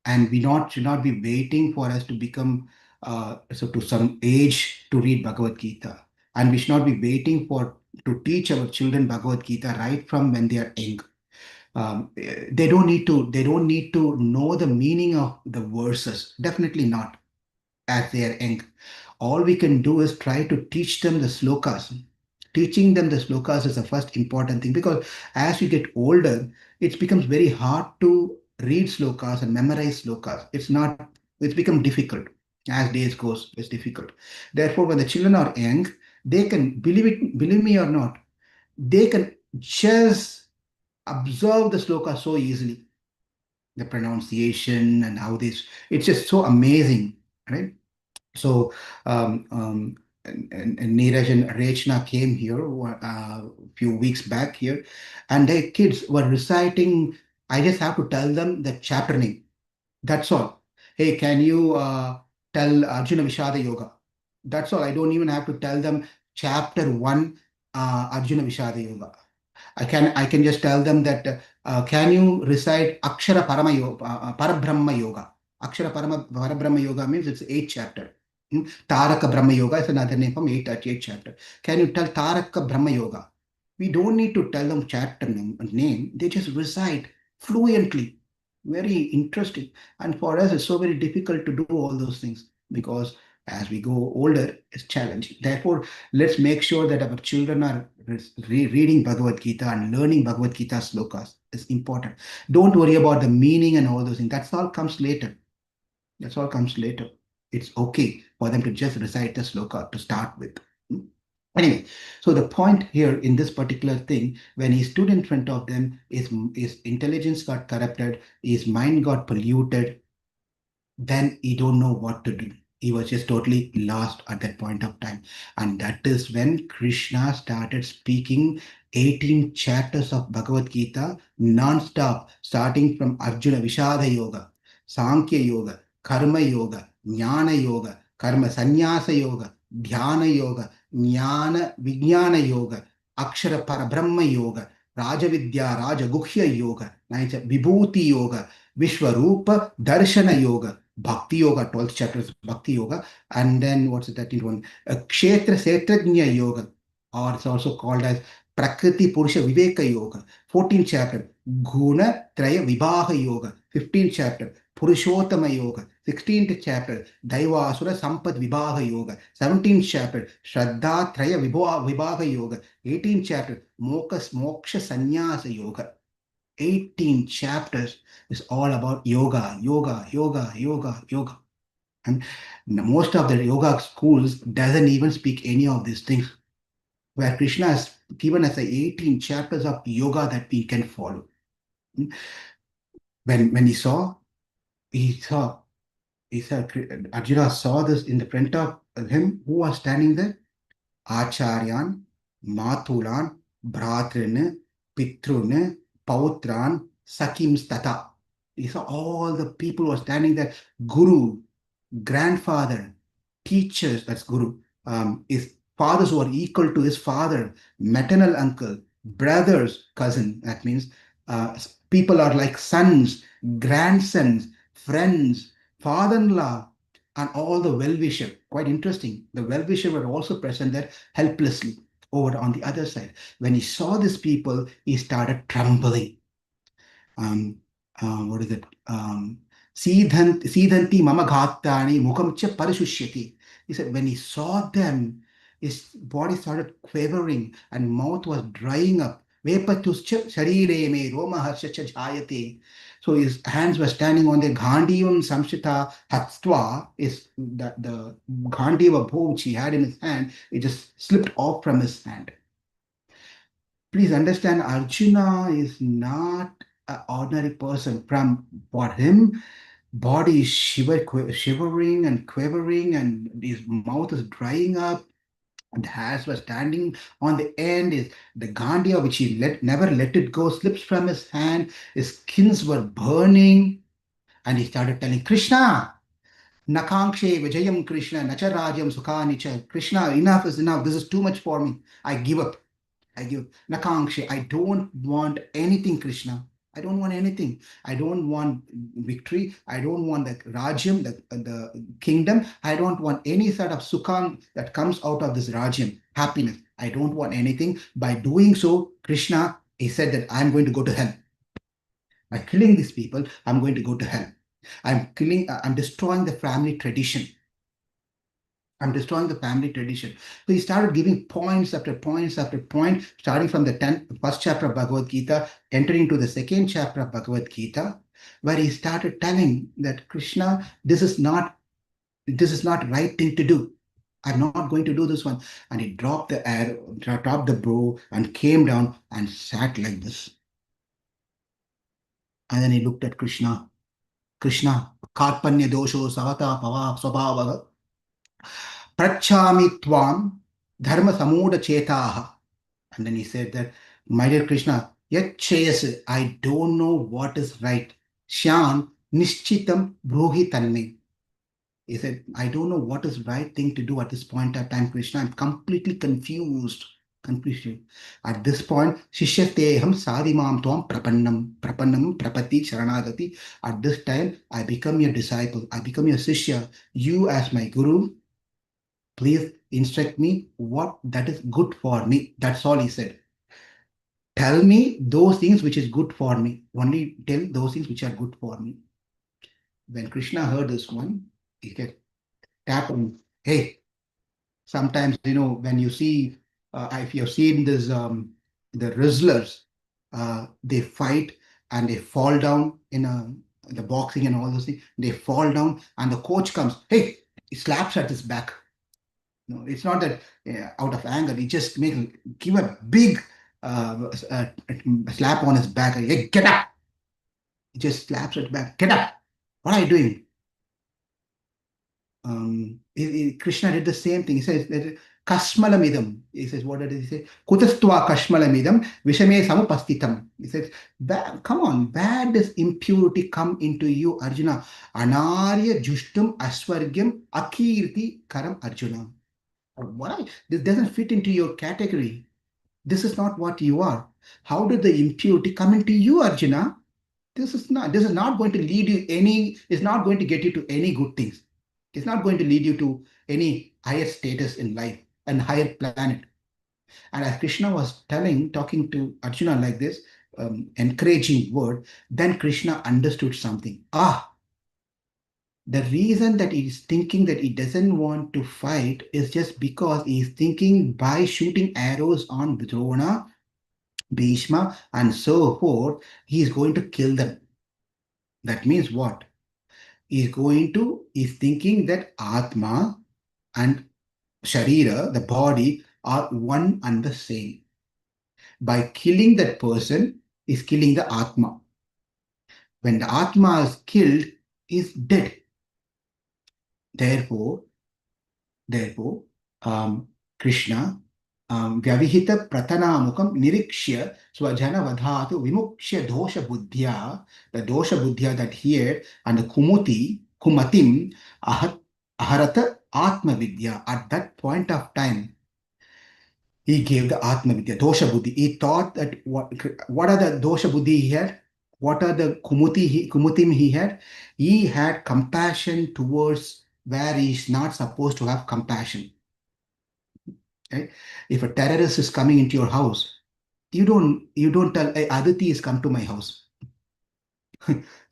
A: And should not be waiting for us to become to some age to read Bhagavad Gita. And we should not be waiting for to teach our children Bhagavad Gita right from when they are young. They don't need to know the meaning of the verses. Definitely not as they are young. All we can do is try to teach them the slokas, Teaching them the slokas is the first important thing, because as you get older, it becomes very hard to read slokas and memorize slokas. It's become difficult. As days goes, it's difficult. Therefore, when the children are young, they can, believe me or not, they can just observe the sloka so easily. The pronunciation and how this, it's just so amazing, right? So, and Neeraj and Rechna came here a few weeks back here, and their kids were reciting. I just have to tell them the chapter name. That's all. Hey, can you tell Arjuna Vishada Yoga? That's all. I don't even have to tell them chapter one, Arjuna Vishada Yoga. I can just tell them that can you recite Akshara Parama Yoga, Parabrahma Yoga. Parabrahma Yoga means it's eighth chapter. Taraka Brahma Yoga is another name from eighth chapter. Can you tell Taraka Brahma Yoga? We don't need to tell them chapter name. They just recite fluently. Very interesting. And for us, it's so very difficult to do all those things, because as we go older, it's challenging. Therefore, let's make sure that our children are reading Bhagavad Gita and learning Bhagavad Gita slokas. It's important. Don't worry about the meaning and all those things. That's all comes later. That's all comes later. It's okay for them to just recite the sloka to start with. Hmm? Anyway, so the point here in this particular thing, when he stood in front of them, his intelligence got corrupted, his mind got polluted, then he don't know what to do. He was just totally lost at that point of time. And that is when Krishna started speaking 18 chapters of Bhagavad Gita non-stop, starting from Arjuna Vishada Yoga, Sankhya Yoga, Karma Yoga, Jnana Yoga, Karma Sannyasa Yoga, Dhyana Yoga, Jnana Vijnana Yoga, Akshara Parabrahma Yoga, Rajavidya Rajaguhya Yoga, Vibhuti Yoga, Vishwarupa Darshana Yoga, Bhakti Yoga, 12th chapter is Bhakti Yoga, and then what's the 13th one? Kshetra Setrajnya Yoga, or it's also called as Prakriti Purusha Viveka Yoga, 14th chapter, Guna Traya Vibhaga Yoga, 15th chapter, Purushottama Yoga, 16th chapter, Daivasura Sampad Vibhaga Yoga, 17th chapter, Shraddha Traya Vibhaga Yoga, 18th chapter, Moksha Sannyasa Yoga. 18 chapters is all about yoga, yoga, yoga, yoga, yoga. And most of the yoga schools doesn't even speak any of these things, where Krishna has given us the 18 chapters of yoga that we can follow. When he saw, Arjuna saw this in the front of him. Who was standing there? Acharyan, Mathulan, Bhratrin, Pitrun, Pautran, Sakim Stata. These are all the people who are standing there. Guru, grandfather, teachers, that's Guru, is fathers who are equal to his father, maternal uncle, brothers, cousin. That means people are like sons, grandsons, friends, father-in-law, and all the well-wisher. Quite interesting. The well-wisher were also present there helplessly over on the other side. When he saw these people, he started trembling. What is it? Siddhanti mama ghatani mukam cha parishushyati. He said, when he saw them, his body started quivering and mouth was drying up. Vepatuscha sharire me roma harshacha jayate. So his hands were standing on the Gandhivam Samshita Hatstva, is the Gandhiva bow which he had in his hand, it just slipped off from his hand. Please understand, Arjuna is not an ordinary person. From for him, body is shivering and quivering, and his mouth is drying up. And the hairs were standing on the end. Is the Gandia, which he never let it go, slips from his hand. His skins were burning, and he started telling Krishna, Nakankshe Vijayam Krishna, Nacharajam Sukhanicha. Krishna, enough is enough. This is too much for me. I give up. I give Nakangshe. I don't want anything, Krishna. I don't want anything. I don't want victory. I don't want the Rajyam, the kingdom. I don't want any sort of sukham that comes out of this Rajyam, happiness. I don't want anything. By doing so, Krishna, he said that I'm going to go to hell. By killing these people, I'm going to go to hell. I'm destroying the family tradition. I'm destroying the family tradition. So he started giving points after points after point, starting from the first chapter of Bhagavad Gita, entering into the second chapter of Bhagavad Gita, where he started telling that Krishna, this is not right thing to do. I'm not going to do this one. And he dropped the arrow, dropped the bow, and came down and sat like this. And then he looked at Krishna. Krishna, Karpanya dosho savata pava swabhava prachami tvam dharma samuda chetaha. And then he said that, my dear Krishna, yet chayas, I don't know what is right. Shyam nishchitam bruhi tanme. He said, I don't know what is right thing to do at this point of time, Krishna. I'm completely confused. Completely. At this point, Shishyateham sadimam tvam prapannam prapati sharanagati. At this time, I become your disciple. I become your Shishya. You as my guru, please instruct me what that is good for me. That's all he said. Tell me those things which is good for me. Only tell those things which are good for me. When Krishna heard this one, he said, tap on, hey, sometimes, when you see, if you've seen this, the wrestlers, they fight and they fall down in the boxing and all those things. They fall down and the coach comes, hey, he slaps at his back. No, it's not that out of anger. He just give a big slap on his back. Hey, get up! He just slaps at back. Get up! What are you doing? Krishna did the same thing. He says that Kashmalamidam. He says, what did he say? Kutastva Kashmalamidam Vishame Samupastitam. He says, come on, where does impurity come into you, Arjuna? Anarya Jushtum Aswargyam Akirti Karam Arjuna. Why? This doesn't fit into your category. This is not what you are. How did the impurity come into you, Arjuna? This is not going to lead you it's not going to get you to any good things. It's not going to lead you to any higher status in life and higher planet. And as Krishna was talking to Arjuna like this, encouraging word, then Krishna understood something. The reason that he is thinking that he doesn't want to fight is just because he is thinking by shooting arrows on Drona, Bhishma, and so forth, he is going to kill them. That means what? He's thinking that Atma and Sharira, the body, are one and the same. By killing that person, is killing the Atma. When the Atma is killed, is dead. Therefore, Krishna Vyavihita Pratanamukam Nirikshya Swajana Vadhatu Vimukshya Dosha Buddhya, the Dosha Buddhya that here, and the Kumatim Aharata Atma Vidya. At that point of time, he gave the Atma Vidya, Dosha Buddhi. He thought that what are the Dosha Buddhi he had? What are the Kumutim he had? He had compassion towards where he is not supposed to have compassion. Right? If a terrorist is coming into your house, you don't tell, hey, Aditi has come to my house.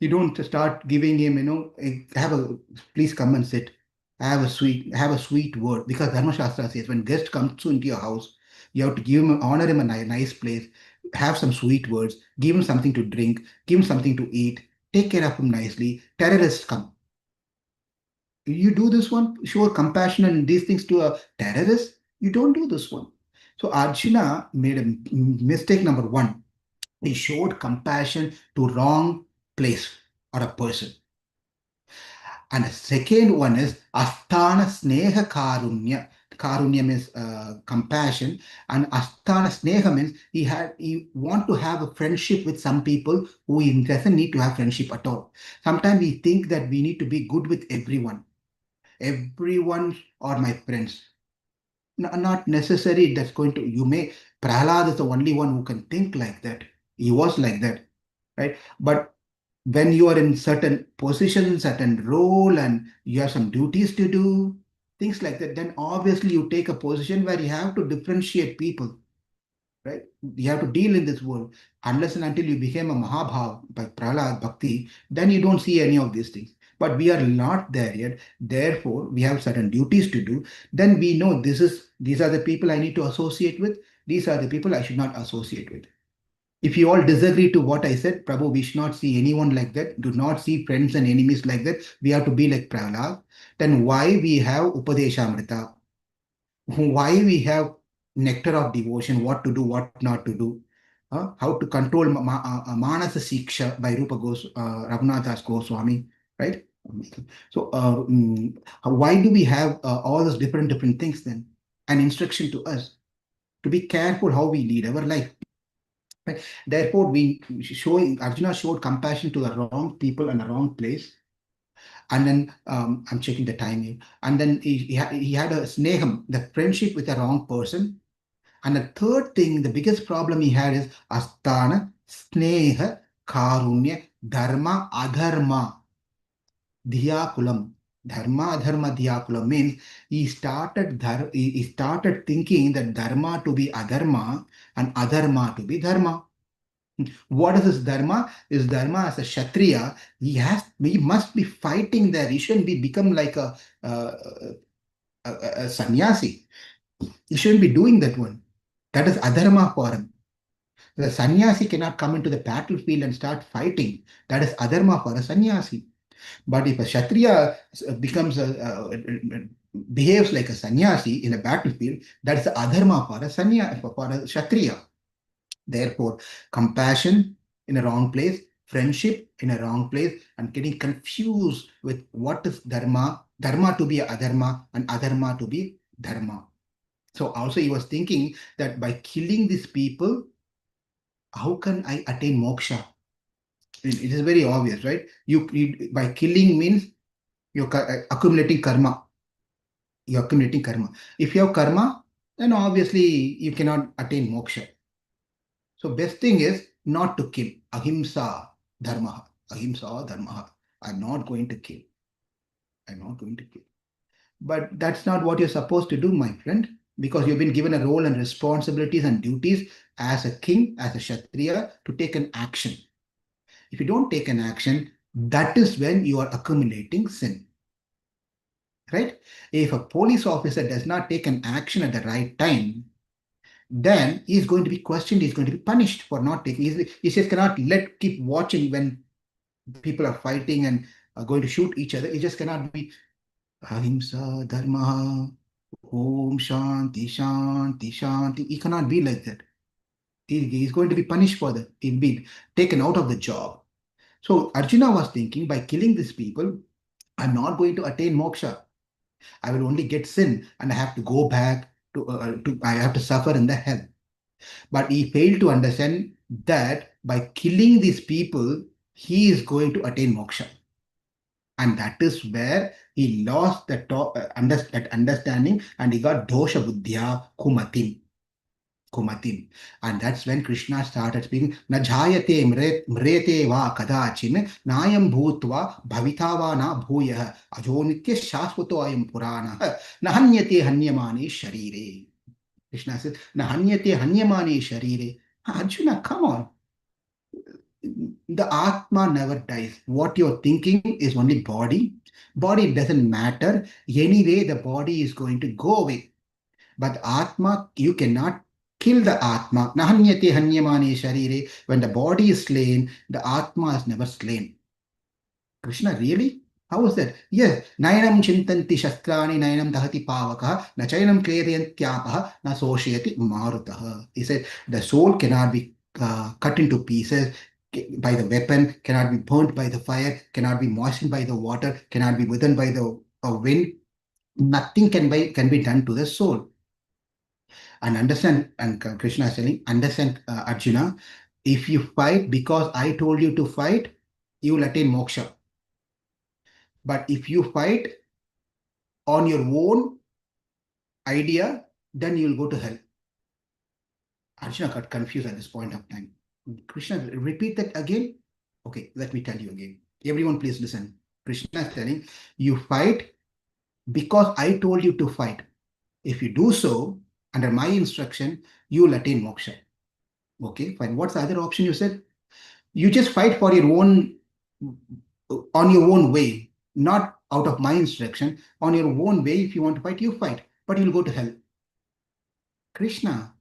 A: You don't start giving him, hey, please come and sit. Have a sweet word. Because Dharma Shastra says when guest comes into your house, you have to honor him a nice place, have some sweet words, give him something to drink, give him something to eat, take care of him nicely. Terrorists come. You do this one, show compassion and these things to a terrorist, you don't do this one. So Arjuna made a mistake number one. He showed compassion to wrong place or a person. And the second one is Asthana Sneha Karunya. Karunya means compassion, and Asthana Sneha means he want to have a friendship with some people who he doesn't need to have friendship at all. Sometimes we think that we need to be good with everyone. Everyone are my friends. Not necessary that's going to, Prahlad is the only one who can think like that. He was like that, right? But when you are in certain position, certain role, and you have some duties to do, things like that, then obviously you take a position where you have to differentiate people, right? You have to deal in this world. Unless and until you became a Mahabhav by Prahlad Bhakti, then you don't see any of these things. but we are not there yet. Therefore, we have certain duties to do. Then we know these are the people I need to associate with. These are the people I should not associate with. If you all disagree to what I said, Prabhu, we should not see anyone like that. Do not see friends and enemies like that. We have to be like Prahlad. Then why we have Upadeshamrita? Why we have nectar of devotion? What to do, what not to do? How to control Manasa Siksha by Raghunath Das Goswami, right? So, why do we have all those different things then? An instruction to us to be careful how we lead our life. Right? Therefore, Arjuna showed compassion to the wrong people and the wrong place. And then I'm checking the time here. And then he had a sneham, the friendship with the wrong person. And the third thing, the biggest problem he had is asthana, sneha, karunya, dharma, adharma, dhiyakulam. Dharma, adharma, dhiyakulam means he started thinking that dharma to be adharma and adharma to be dharma. What is his dharma? His dharma as a Kshatriya, he must be fighting there. He shouldn't be become like a sannyasi. He shouldn't be doing that one. That is adharma for him. The sannyasi cannot come into the battlefield and start fighting. That is adharma for a sannyasi. But if a Kshatriya behaves like a sannyasi in a battlefield, that is adharma for a Kshatriya. Therefore, compassion in a wrong place, friendship in a wrong place, and getting confused with what is dharma, dharma to be adharma, and adharma to be dharma. So also he was thinking that by killing these people, how can I attain moksha? It is very obvious, right? By killing means you're accumulating karma. You're accumulating karma. If you have karma, then obviously you cannot attain moksha. So best thing is not to kill. Ahimsa dharma. Ahimsa dharma. I'm not going to kill. I'm not going to kill. But that's not what you're supposed to do, my friend, because you've been given a role and responsibilities and duties as a king, as a Kshatriya, to take an action. If you don't take an action, that is when you are accumulating sin. Right? If a police officer does not take an action at the right time, then he's going to be questioned, he's going to be punished for not taking. He just cannot keep watching when people are fighting and are going to shoot each other. He just cannot be ahimsa dharma, om shanti shanti shanti. He cannot be like that. He's going to be punished for that. He'll be taken out of the job. So Arjuna was thinking, by killing these people, I'm not going to attain moksha. I will only get sin and I have to go back I have to suffer in the hell. But he failed to understand that by killing these people, he is going to attain moksha. And that is where he lost that understanding and he got dosha buddhya kumatim. Kumatim. And that's when Krishna started speaking, Na jayate mrete va kadachin, nayam bhutva bhavitava na bhuyah, ajonitya shashvato ayam purana, na hanyate hanyamani sharire. Krishna says, Na hanyate hanyamani sharire. Arjuna, come on. The Atma never dies. What you're thinking is only body. Body doesn't matter. Anyway, the body is going to go away. But Atma, you cannot kill the Atma. Nahanyate hanyamani sharire. When the body is slain, the Atma is never slain. Krishna, really? How is that? Yes. Nayanam chintanti shastrani nayanam dahati pavakaha na chayanam kleriyantyapah na soshayati marutaha. He said, the soul cannot be cut into pieces by the weapon, cannot be burnt by the fire, cannot be moistened by the water, cannot be withdrawn by the wind. Nothing can be done to the soul. And understand, and Krishna is telling, understand, Arjuna, if you fight because I told you to fight, you will attain moksha. But if you fight on your own idea, then you will go to hell. Arjuna got confused at this point of time. Krishna, repeat that again. Okay, let me tell you again. Everyone, please listen. Krishna is telling, you fight because I told you to fight. If you do so, under my instruction, you will attain moksha. Okay, fine. What's the other option you said? You just fight for your own, on your own way. not out of my instruction. On your own way, if you want to fight, you fight, but you'll go to hell. Krishna,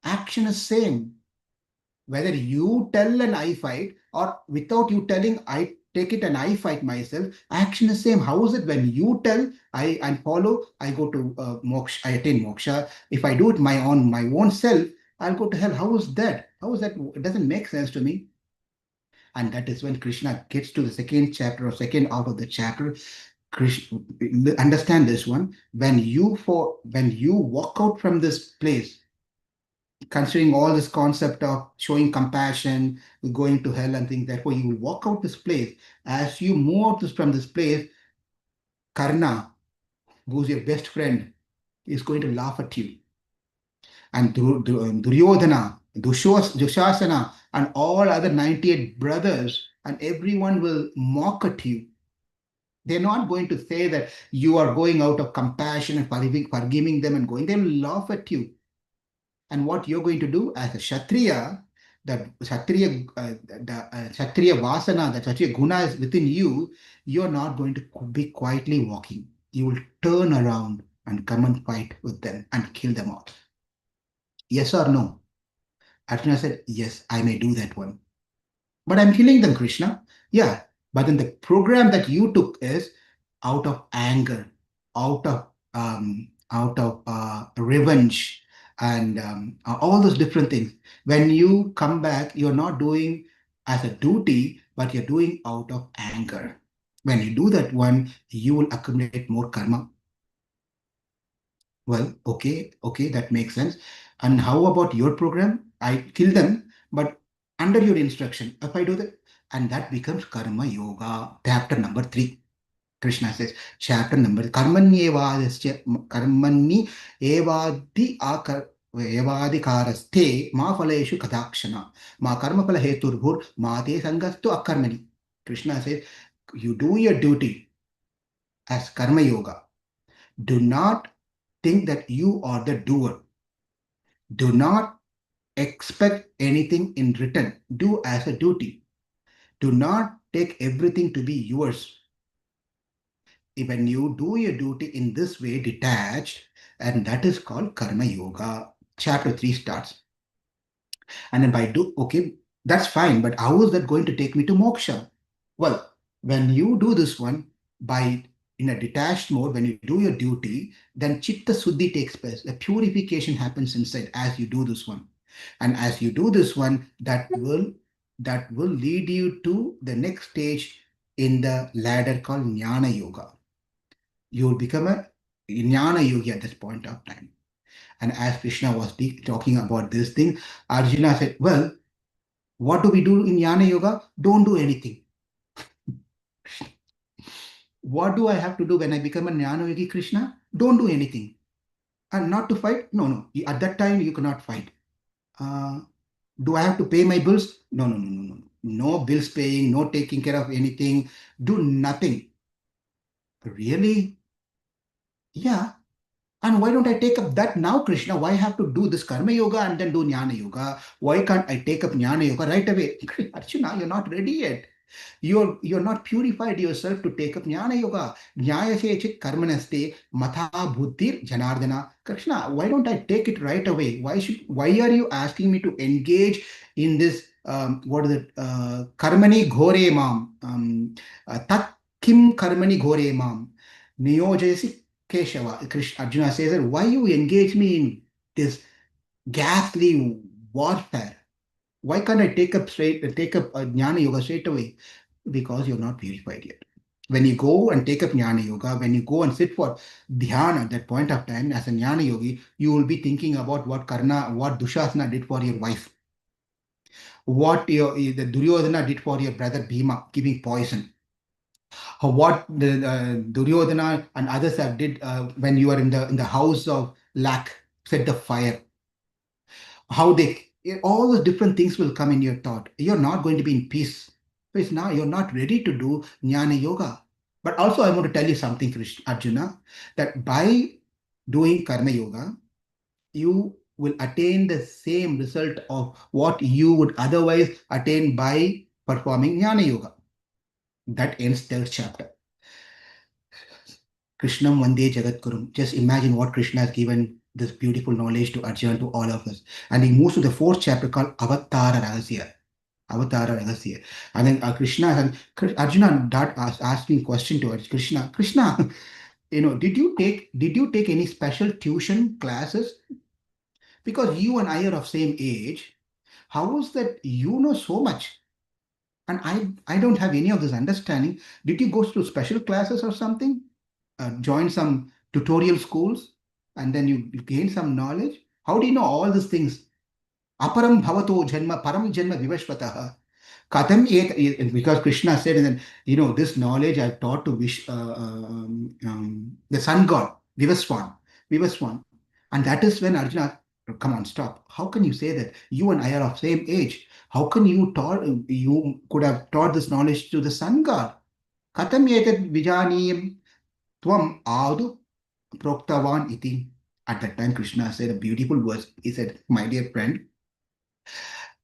A: action is same. Whether you tell and I fight, or without you telling, I take it and I fight myself, action is same. How is it when you tell, I and follow, I go to moksha, I attain moksha. If I do it my own self, I'll go to hell. How is that? How is that? It doesn't make sense to me. And that is when Krishna gets to the second chapter or second out of the chapter. Krishna, understand this one. When you walk out from this place, considering all this concept of showing compassion, going to hell and things, therefore you will walk out this place. As you move out from this place, Karna, who's your best friend, is going to laugh at you. And Duryodhana, Dushasana, and all other 98 brothers, and everyone will mock at you. They're not going to say that you are going out of compassion and forgiving them and going. They'll laugh at you. And what you're going to do as a Kshatriya, the Kshatriya Vasana, the Kshatriya Guna is within you, you're not going to be quietly walking. You will turn around and come and fight with them and kill them all. Yes or no? Arjuna said, yes, I may do that one. But I'm killing them, Krishna. Yeah, but then the program that you took is out of anger, out of revenge, and all those different things. When you come back, you're not doing as a duty, but you're doing out of anger. When you do that one, you will accumulate more karma. Well, okay, that makes sense. And how about your program? I kill them, but under your instruction, if I do that, and that becomes karma yoga, chapter number 3. Krishna says, chapter number karmani evadi akar evadikaraste ma phaleshu kadakshana ma karma phala heturbhur ma te sangastu akarmani. Krishna says, you do your duty as karma yoga. Do not think that you are the doer. Do not expect anything in return. Do as a duty. Do not take everything to be yours. When you do your duty in this way, detached, and that is called karma yoga. Chapter 3 starts. And then okay, that's fine, but how is that going to take me to moksha? Well, when you do this one by in a detached mode, when you do your duty, then chitta suddhi takes place. A purification happens inside as you do this one. And as you do this one, that will lead you to the next stage in the ladder called jnana yoga. You will become a jnana yogi at this point of time. And as Krishna was talking about this thing, Arjuna said, well, what do we do in jnana yoga? Don't do anything. What do I have to do when I become a jnana yogi, Krishna? Don't do anything. And not to fight? No. At that time, you cannot fight. Do I have to pay my bills? No. No bills paying, no taking care of anything. Do nothing. Really? Yeah. And why don't I take up that now, Krishna? Why have to do this karma yoga and then do jnana yoga? Why can't I take up jnana yoga right away? Arjuna, you're not ready yet. You're not purified yourself to take up jnana yoga. Jnayase chit karmanaste matha buddhir janardana. Krishna, why don't I take it right away? Why are you asking me to engage in this what is it? Karmani ghore mam. Tat kim karmani ghore mam. Niyojayasi Keshava. Arjuna says that why you engage me in this ghastly warfare? Why can't I take up jnana yoga straight away? Because you're not purified yet. When you go and take up jnana yoga, when you go and sit for dhyana at that point of time as a jnana yogi, you will be thinking about what Dushasana did for your wife, what the Duryodhana did for your brother Bhima, giving poison, what the Duryodhana and others have did when you are in the house of lack, set the fire. How they all those different things will come in your thought. You're not going to be in peace because now you're not ready to do jnana yoga. But also, I want to tell you something, Arjuna, that by doing karma yoga, you will attain the same result of what you would otherwise attain by performing jnana yoga. That ends third chapter. Krishnam Vande Jagatgurum. Just imagine what Krishna has given this beautiful knowledge to Arjuna, to all of us. And he moves to the fourth chapter called Avatara Rahasya. Avatara Rahasya. And then Krishna and Arjuna asking question to Krishna. Krishna, did you take any special tuition classes? Because you and I are of same age. How is that you know so much? And I don't have any of this understanding. Did you go to special classes or something? Join some tutorial schools and then you gain some knowledge? How do you know all these things? Aparam bhavato janma param janma vivashvataha. Katham et, because Krishna said, and then, this knowledge I've taught to the sun god, Vivaswan. And that is when Arjuna, come on, stop. How can you say that? You and I are of same age. How can you could have taught this knowledge to the sun god? Katham etat vijaniyam tvam adu proktavan iti. At that time, Krishna said a beautiful verse. He said, my dear friend,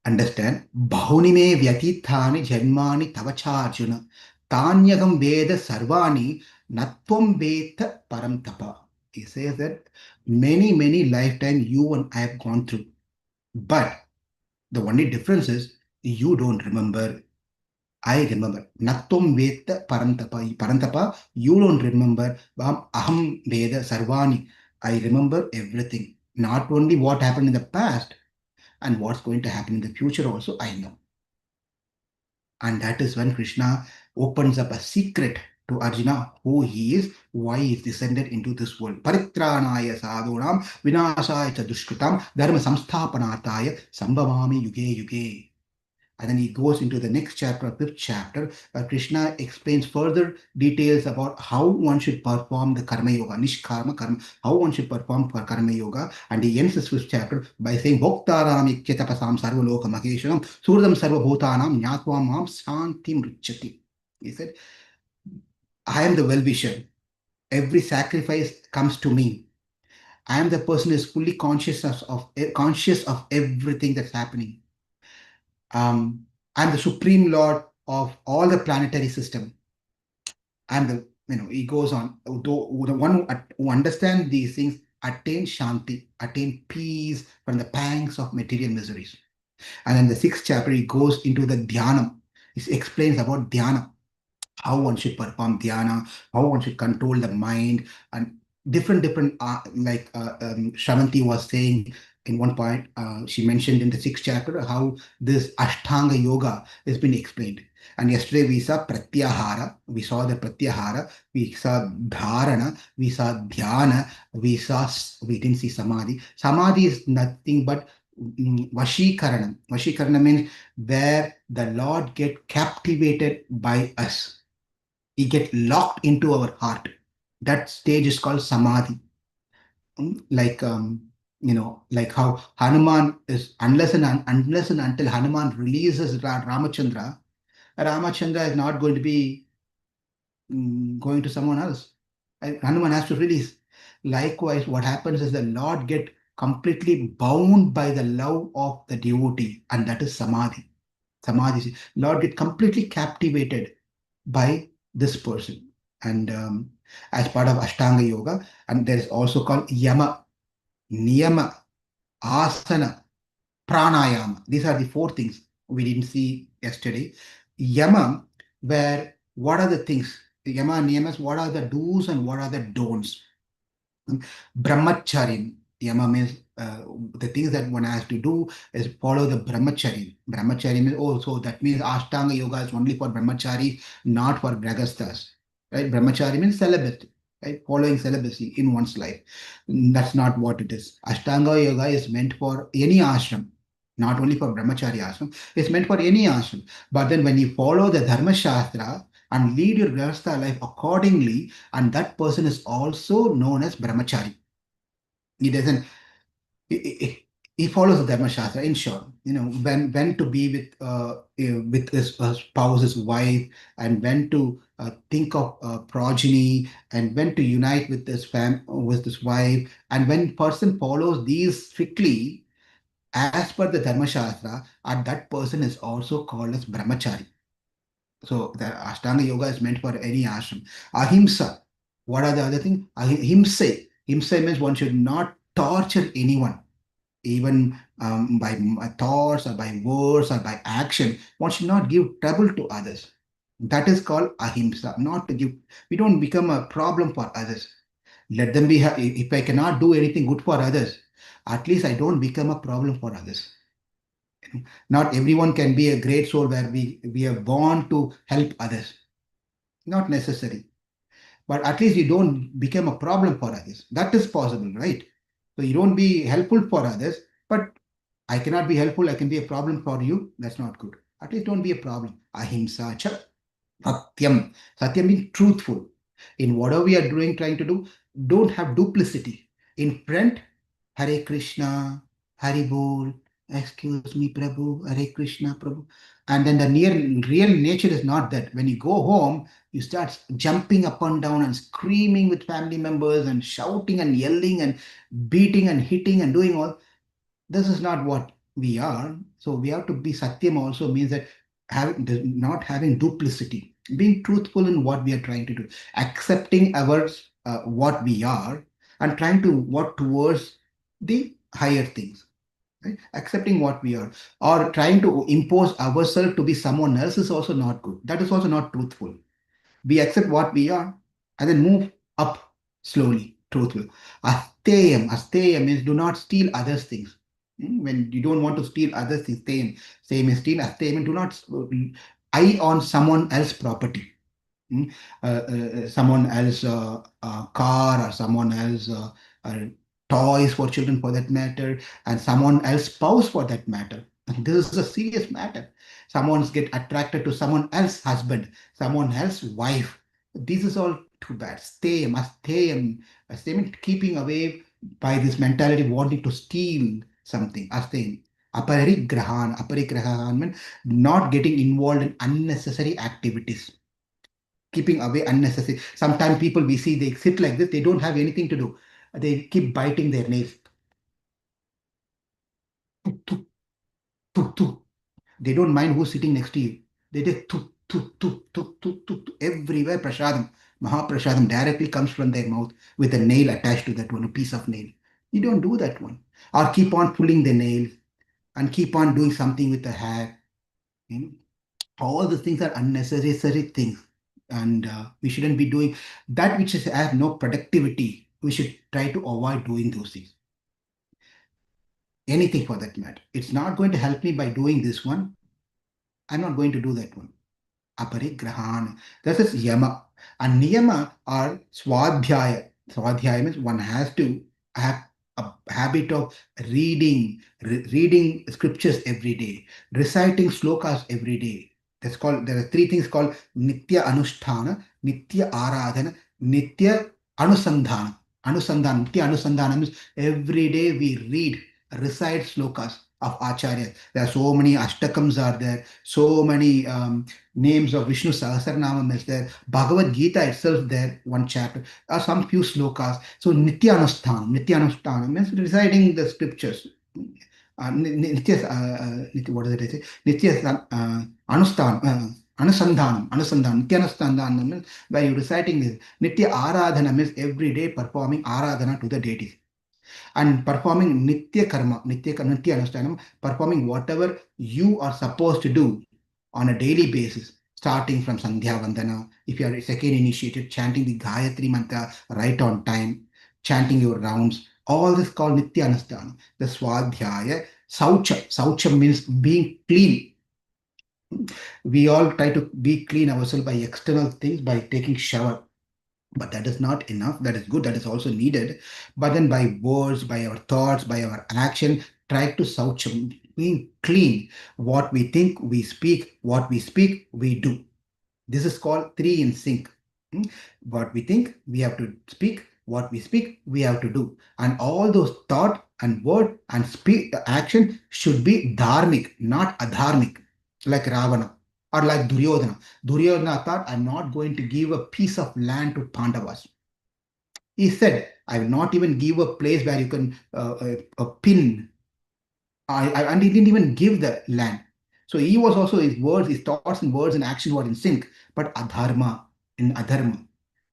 A: understand, bahuni me vyatithani janmani tavacharjuna tanyagam veda sarvani natvam veta param tapa. He says that many lifetimes you and I have gone through. But the only difference is you don't remember. I remember. Natvam veta parantapa. Parantapa, you don't remember. Aham veda sarvani. I remember everything. Not only what happened in the past and what's going to happen in the future also, I know. And that is when Krishna opens up a secret to Arjuna, who he is, why he is descended into this world. Paritranaya sadhunam vinasaya cha dushkritam dharma samsthapanarthaya sambhavami yuge yuge. And then he goes into the next chapter, fifth chapter, where Krishna explains further details about how one should perform the karma yoga, nishkarma karma, how one should perform for karma yoga. And he ends this fifth chapter by saying, Bhoktaram ikyatapasam sarvaloka maheshanam surdam sarvabhutanam nyatvam mam shantim richati. He said, I am the well-wisher. Every sacrifice comes to me. I am the person who is fully conscious of everything that's happening. I'm the supreme lord of all the planetary system. I'm the, he goes on. The one who understands these things attain shanti, attain peace from the pangs of material miseries. And then the sixth chapter, he goes into the dhyana. He explains about dhyana, how one should perform dhyana, how one should control the mind, and different like Shravanti was saying in one point, she mentioned in the sixth chapter how this Ashtanga yoga has been explained. And yesterday we saw Pratyahara, we saw the Pratyahara, we saw Dharana, we saw Dhyana, we didn't see Samadhi. Samadhi is nothing but Vashikaranam. Vashikaranam means where the Lord get captivated by us. He get locked into our heart. That stage is called Samadhi. Like like how Hanuman is, unless and until Hanuman releases Ramachandra, Ramachandra is not going to be going to someone else. Hanuman has to release. Likewise, what happens is the Lord get completely bound by the love of the devotee, and that is Samadhi. Samadhi. Lord get completely captivated by this person. And as part of Ashtanga Yoga, and there is also called Yama, Niyama, Asana, Pranayama. These are the four things we didn't see yesterday. Yama, where what are the things? Yama and Niyamas, what are the do's and what are the don'ts? Brahmacharya. Yama means the things that one has to do is follow the brahmacharya. Brahmacharya means, so that means Ashtanga Yoga is only for brahmachari, not for gragasthas. Right? Brahmacharya means celibacy, right? Following celibacy in one's life. That's not what it is. Ashtanga Yoga is meant for any ashram, not only for brahmachari ashram. It's meant for any ashram. But then when you follow the Dharma Shastra and lead your grahastha life accordingly, and that person is also known as brahmachari. He doesn't. He follows the Dharma Shastra. In short, when to be with his spouse, his wife, and when to think of progeny, and when to unite with with his wife, and when person follows these strictly as per the Dharma Shastra, and that person is also called as brahmachari. So the Ashtanga Yoga is meant for any ashram. Ahimsa. What are the other things? Himsa. Himsa means one should not torture anyone, even by thoughts or by words or by action. One should not give trouble to others. That is called ahimsa. Not to give. We don't become a problem for others. Let them be. If I cannot do anything good for others, at least I don't become a problem for others. Not everyone can be a great soul where we are born to help others. Not necessary. But at least you don't become a problem for others. That is possible, right? So you don't be helpful for others, but I cannot be helpful. I can be a problem for you. That's not good. At least don't be a problem. Ahimsa cha satyam. Satyam means truthful. In whatever we are doing, trying to do, don't have duplicity. In front, Hare Krishna, Hari Bol, excuse me, Prabhu, Hare Krishna, Prabhu. And then the real nature is not that. When you go home, you start jumping up and down and screaming with family members and shouting and yelling and beating and hitting and doing all. This is not what we are. So we have to be Satyam also means that not having duplicity, being truthful in what we are trying to do, accepting our what we are and trying to work towards the higher things. Right? Accepting what we are or trying to impose ourselves to be someone else is also not good. That is also not truthful. We accept what we are and then move up slowly, truthful. Asteyam means do not steal others' things. When you don't want to steal others' things, same is steal. Asteyam means do not eye on someone else's property. Mm, Someone else car or someone else toys for children for that matter and someone else spouse for that matter. And this is a serious matter. Someone's get attracted to someone else's husband, someone else's wife. This is all too bad. Stay keeping away by this mentality wanting to steal something. Astayam. Aparigrahan means not getting involved in unnecessary activities, keeping away unnecessary. Sometimes people we see they sit like this, they don't have anything to do. They keep biting their nails. Tuk, tuk, tuk, tuk. They don't mind who's sitting next to you. They just tuk, tuk, tuk, tuk, tuk, tuk, tuk. Everywhere prasadam. Mahaprasadam directly comes from their mouth with a nail attached to that one, a piece of nail. You don't do that one. Or keep on pulling the nails and keep on doing something with the hair. You know? All the things are unnecessary things and we shouldn't be doing that which has no productivity. We should try to avoid doing those things, anything for that matter. It's not going to help me by doing this one. I'm not going to do that one. Aparigrahan. This is yama. And niyama are swadhyaya. Swadhyaya means one has to have a habit of reading scriptures every day, reciting slokas every day. That's called, there are three things called Nitya Anusthana, Nitya Aradhana, Nitya Anusandhana. Nitya Anusandhana means every day we read, recite slokas of Acharya. There are so many Ashtakams are there, so many names of Vishnu Sahasranamam is there. Bhagavad Gita itself there, one chapter, or some few slokas. So Nityanusthana means reciting the scriptures. What does it say? Nitya Anusandhanam, Nityanustandhanam means where you reciting this. Nitya Aradhana means every day performing Aradhana to the deities and performing Nitya Anushtanam, performing whatever you are supposed to do on a daily basis, starting from Sandhya Vandana. If you are second initiated, chanting the Gayatri Mantra right on time, chanting your rounds, all this called Nitya Anusthana. The Swadhyaya, Saucha means being clean. We all try to be clean ourselves by external things, by taking shower. But that is not enough. That is good. That is also needed. But then by words, by our thoughts, by our action, try to being clean. What we think, we speak. What we speak, we do. This is called three in sync. Hmm? What we think, we have to speak. What we speak, we have to do. And all those thought and word and speak action should be dharmic, not adharmic, like Ravana or like Duryodhana. Duryodhana thought, I'm not going to give a piece of land to Pandavas. He said, I will not even give a place where you can a pin. And he didn't even give the land. So he was also his words, his thoughts and words and action were in sync, but adharma in adharma.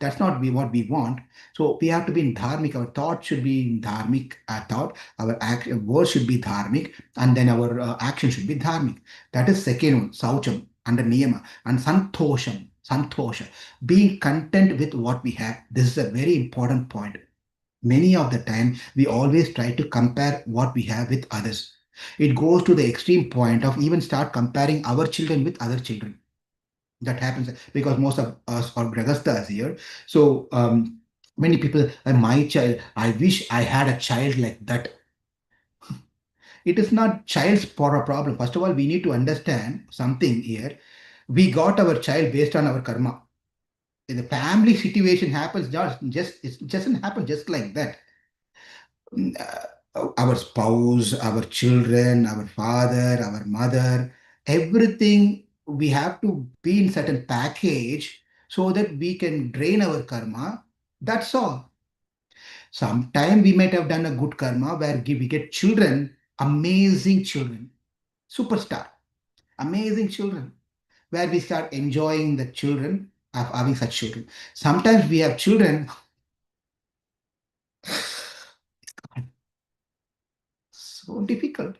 A: That's not what we want. So we have to be in dharmic. Our thought should be in dharmic thought. Our word should be dharmic, and then our action should be dharmic. That is second one, saucham under niyama, and santosham, santosha, being content with what we have. This is a very important point. Many of the time, we always try to compare what we have with others. It goes to the extreme point of even start comparing our children with other children. That happens because most of us are gragastas here. So many people, my child, I wish I had a child like that. It is not child's for a problem. First of all, we need to understand something here. We got our child based on our karma. If the family situation happens, it doesn't happen just like that. Our spouse, our children, our father, our mother, everything we have to be in certain package so that we can drain our karma. That's all. Sometime we might have done a good karma where we get children, amazing children, superstar, amazing children, where we start enjoying the children of having such children. Sometimes we have children so difficult.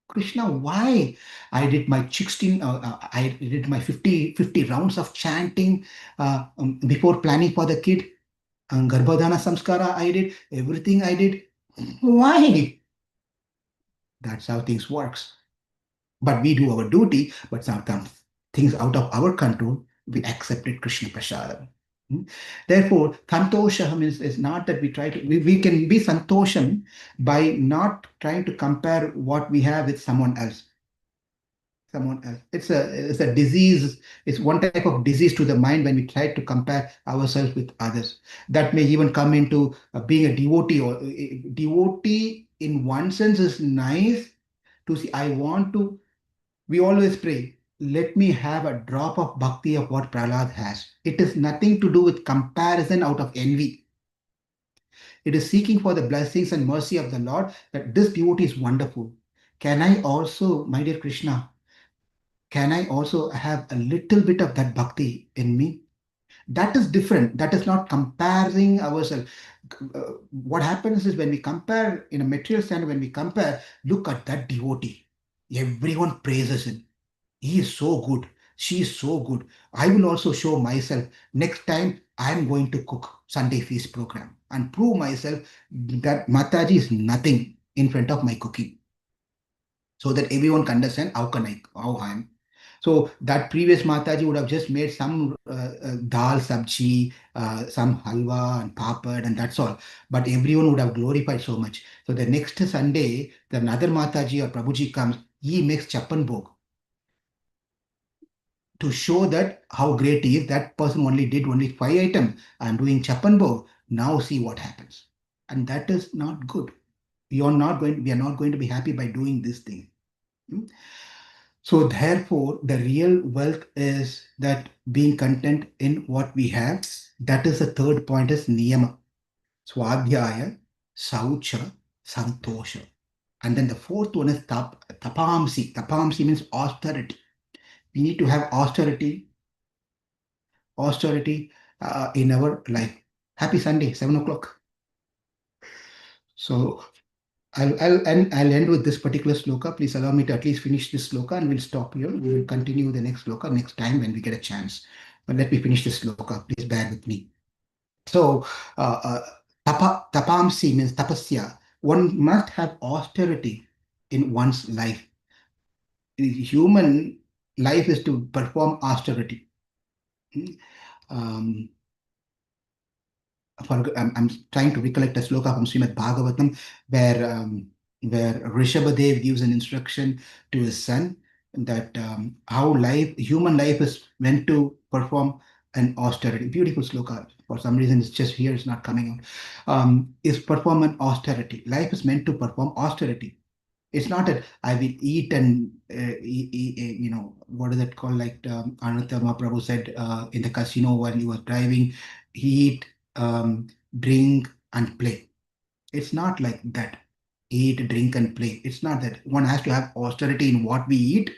A: Krishna, why? I did my 16, I did my 50 rounds of chanting before planning for the kid. Garbhadhana samskara, I did. Everything I did. Why? That's how things works. But we do our duty, but sometimes things out of our control, we accepted Krishna Prasadam. Therefore, santosham is not that we try to, we can be santosham by not trying to compare what we have with someone else. Someone else. It's a disease. It's one type of disease to the mind when we try to compare ourselves with others. That may even come into being a devotee. Or devotee, in one sense, is nice to see. I want to. We always pray. Let me have a drop of bhakti of what Prahlad has. It is nothing to do with comparison out of envy. It is seeking for the blessings and mercy of the Lord that this devotee is wonderful. Can I also, my dear Krishna? Can I also have a little bit of that bhakti in me? That is different. That is not comparing ourselves. What happens is when we compare in a material standard, when we compare, look at that devotee. Everyone praises him. He is so good. She is so good. I will also show myself. Next time, I am going to cook Sunday feast program and prove myself that Mataji is nothing in front of my cooking so that everyone can understand how I am. So that previous Mataji would have just made some dal sabji, some halwa and papad, and that's all. But everyone would have glorified so much. So the next Sunday, the another Mataji or Prabhuji comes, he makes chapan bhog to show that how great he is. That person only did only 5 items. I'm doing chapan bhog. Now see what happens. And that is not good. We are not going to be happy by doing this thing. Hmm? So therefore, the real wealth is that being content in what we have. That is the third point is niyama, swadhyaya, saucha, santosha. And then the fourth one is tapamsi. Tapamsi means austerity. We need to have austerity in our life. Happy Sunday, 7 o'clock. So I'll end with this particular sloka. Please allow me to at least finish this sloka and we'll stop here. We will continue the next sloka next time when we get a chance. But let me finish this sloka. Please bear with me. So, tapamsi means tapasya. One must have austerity in one's life. Human life is to perform austerity. Um, I'm trying to recollect a sloka from Srimad Bhagavatam where Rishabhadev gives an instruction to his son that how human life is meant to perform an austerity. Beautiful sloka. For some reason, it's just here, it's not coming out. Is perform an austerity. Life is meant to perform austerity. It's not that I will eat and what is it called? Like Anantha Prabhu said in the casino while he was driving, eat, drink, and play. It's not like that. Eat, drink, and play. It's not that. One has to have austerity in what we eat,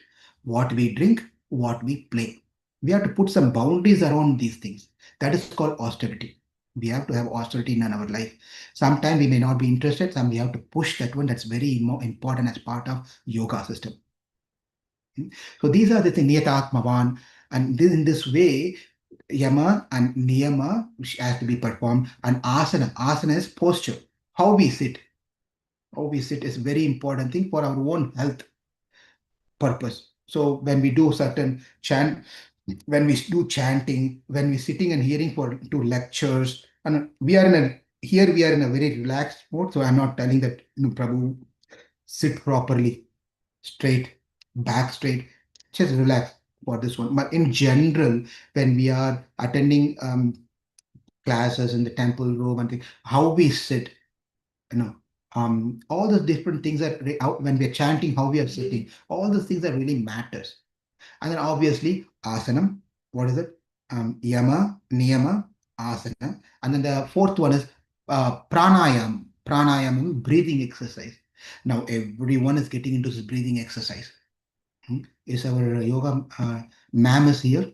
A: what we drink, what we play. We have to put some boundaries around these things. That is called austerity. We have to have austerity in our life. Sometimes we may not be interested, some we have to push that one. That's very important as part of yoga system. So these are the things, niyatatmavan. And in this way, yama and niyama, which has to be performed, and asana. Asana is posture. How we sit. How we sit is very important thing for our own health purpose. So when we do certain chant, when we do chanting, when we're sitting and hearing for to lectures, and we are in a here we are in a very relaxed mode. So I'm not telling that Prabhu sit properly, straight, back straight, just relax for this one. But in general, when we are attending classes in the temple room and things, how we sit, you know, all those different things that when we're chanting, how we are sitting, all those things that really matters. And then obviously asanam, what is it? Yama, niyama, asana. And then the fourth one is pranayam. Pranayam, breathing exercise. Now everyone is getting into this breathing exercise. Is our yoga ma'am is here?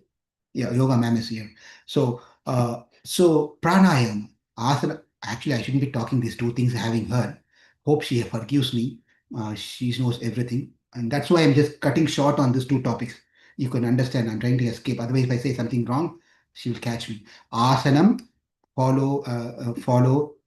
A: Yeah, yoga ma'am is here. So pranayam, asana. Actually, I shouldn't be talking these two things having heard. Hope she forgives me. She knows everything. And that's why I'm just cutting short on these two topics. You can understand. I'm trying to escape. Otherwise, if I say something wrong, she will catch me. Asanam, follow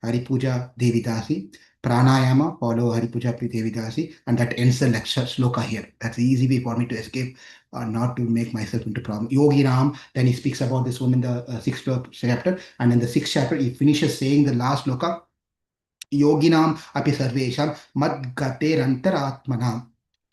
A: Hari Puja Devidasi. Pranayama, follow Hari Puja Devidasi. And that ends the lecture sloka here. That's the easy way for me to escape, not to make myself into problem. Yogi Ram, then he speaks about this woman in the sixth chapter. And in the sixth chapter, he finishes saying the last sloka. योगिनाम अपि सर्वेषां मद्गतेरन्तरात्मनां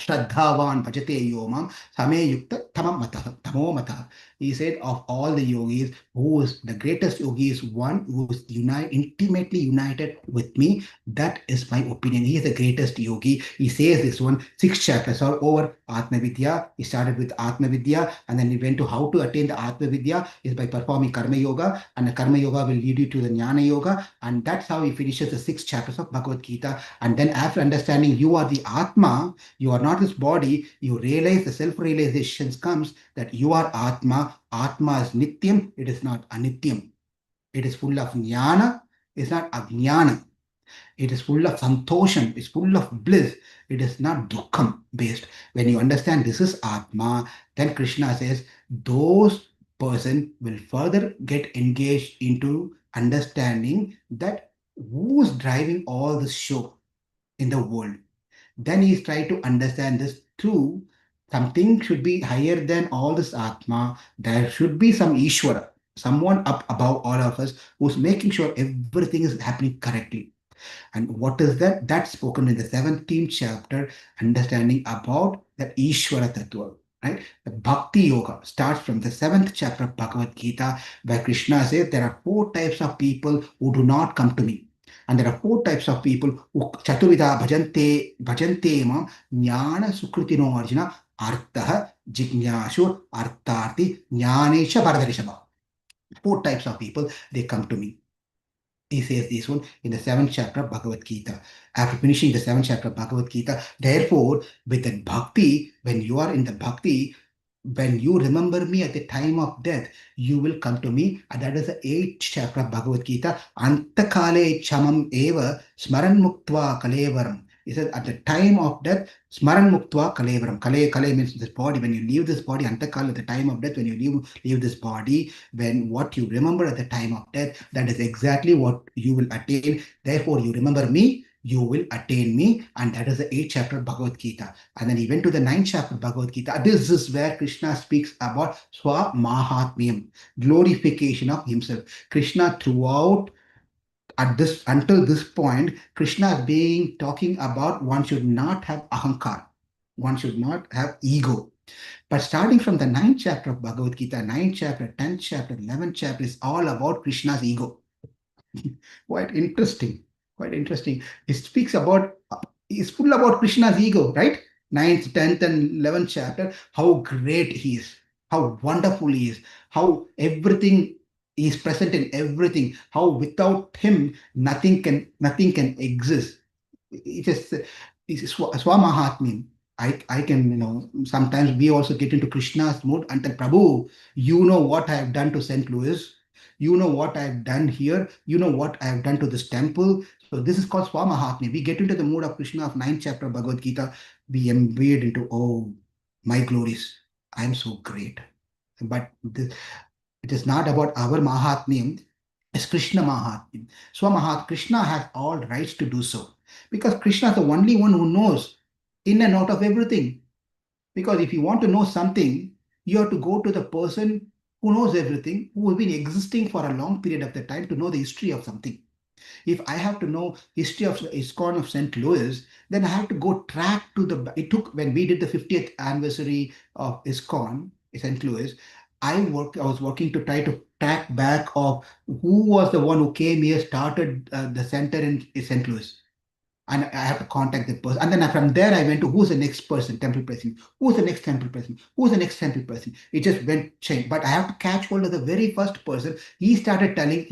A: श्रद्धावान भजते यो माम समे युक्त तमो मतः. He said of all the yogis, who is the greatest yogi is one who is intimately united with me. That is my opinion. He is the greatest yogi. He says this one, 6 chapters are over Atma Vidya. He started with Atma Vidya and then he went to how to attain the Atma Vidya is by performing Karma Yoga, and the Karma Yoga will lead you to the Jnana Yoga, and that's how he finishes the 6 chapters of Bhagavad Gita. And then after understanding you are the Atma, you are not this body, you realize the self-realization comes that you are Atma. Atma is Nityam, it is not Anityam. It is full of Jnana, it's not Ajnana. It is full of santosham, it's full of bliss. It is not dukkham based. When you understand this is Atma, then Krishna says those person will further get engaged into understanding that who is driving all this show in the world. Then he's trying to understand this through something should be higher than all this Atma. There should be some Ishvara, someone up above all of us who's making sure everything is happening correctly. And what is that? That's spoken in the 17th chapter, understanding about the Ishvara Tattva. Right? The Bhakti Yoga starts from the 7th chapter of Bhagavad Gita, where Krishna says there are 4 types of people who do not come to me. And there are 4 types of people who Chaturvida bhajante mam jnana sukritino Arjuna artha jignashu artharti jnanesha bharadarishava. 4 types of people, they come to me. He says this one in the 7th chapter of Bhagavad Gita. After finishing the 7th chapter of Bhagavad Gita, therefore, with the bhakti, when you are in the bhakti, when you remember me at the time of death, you will come to me. And that is the 8th chapter of Bhagavad Gita. Antakale chamam eva smaran muktva kalevaram. He says, at the time of death, smaran muktva kalevaram. Kale means this body. When you leave this body, antakal, at the time of death, when you leave this body, when what you remember at the time of death, that is exactly what you will attain. Therefore, you remember me, you will attain me. And that is the 8th chapter of Bhagavad Gita. And then he went to the 9th chapter of Bhagavad Gita. This is where Krishna speaks about Swa Mahatmyam, glorification of himself. Krishna throughout at this until this point, Krishna is being talking about one should not have ahankar, one should not have ego. But starting from the 9th chapter of Bhagavad Gita, 9th chapter, 10th chapter, 11th chapter is all about Krishna's ego. Quite interesting. Quite interesting. It speaks about, it's full about Krishna's ego, right? 9th, 10th, and 11th chapter, how great he is, how wonderful he is, how everything is present in everything, how without him nothing can exist. It is Swamahatmim. I can, sometimes we also get into Krishna's mood and tell Prabhu, you know what I have done to St. Louis. You know what I have done here. You know what I have done to this temple. So this is called Swamahatmi. We get into the mood of Krishna of ninth chapter of Bhagavad Gita. We embed into, oh, my glories. I am so great. But it is not about our Mahatmyam. It's Krishna Mahatmyam. Krishna has all rights to do so. Because Krishna is the only one who knows in and out of everything. Because if you want to know something, you have to go to the person who knows everything, who has been existing for a long period of the time to know the history of something. If I have to know history of ISKCON of St. Louis, then I have to go track to the. It took when we did the 50th anniversary of ISKCON St. Louis. I was working to try to track back of who was the one who came here, started the center in St. Louis, and I have to contact that person. And then from there, I went to who's the next person, temple president, who's the next temple president, who's the next temple president. It just went change. But I have to catch hold of the very first person. He started telling,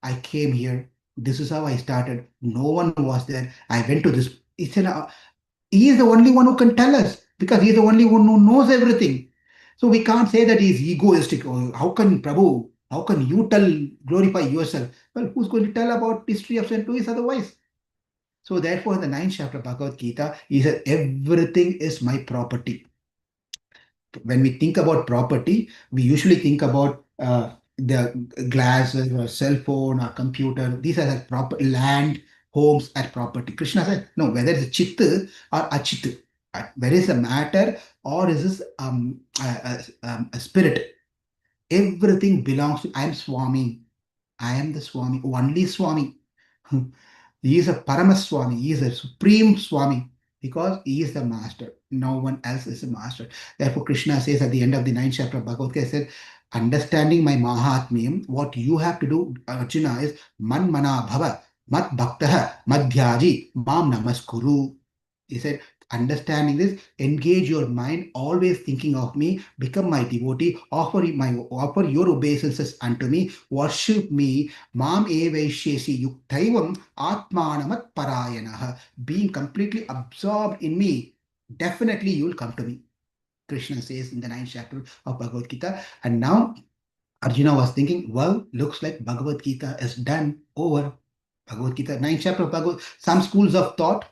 A: I came here. This is how I started. No one was there. I went to this. He is the only one who can tell us because he is the only one who knows everything. So we can't say that he's egoistic. Or how can Prabhu? How can you glorify yourself? Well, who's going to tell about history of St. Louis otherwise? So therefore, in the ninth chapter of Bhagavad Gita, he said, everything is my property. When we think about property, we usually think about the glasses or cell phone or computer. These are the proper land, homes as property. Krishna said, no, whether it's a chitta or achita, whether it's a matter or is this a spirit, everything belongs to, I am Swami. I am the Swami, only Swami. He is a Paramaswami. He is a supreme Swami because he is the master. No one else is a master. Therefore, Krishna says at the end of the ninth chapter of Bhagavad Gita, says, understanding my Mahatmyam, what you have to do, Arjuna, is Man Mana Bhava, Mat Bhaktaha, Madhyaji, Mam Namaskuru. He said, understanding this, engage your mind, always thinking of me, become my devotee, offer your obeisances unto me, worship me, Mam evaishyasi yuktaivam atmanamat parayanaha. Being completely absorbed in me, definitely you will come to me. Krishna says in the ninth chapter of Bhagavad Gita. And now Arjuna was thinking, well, looks like Bhagavad Gita is done over. Bhagavad Gita, ninth chapter of Bhagavad. Some schools of thought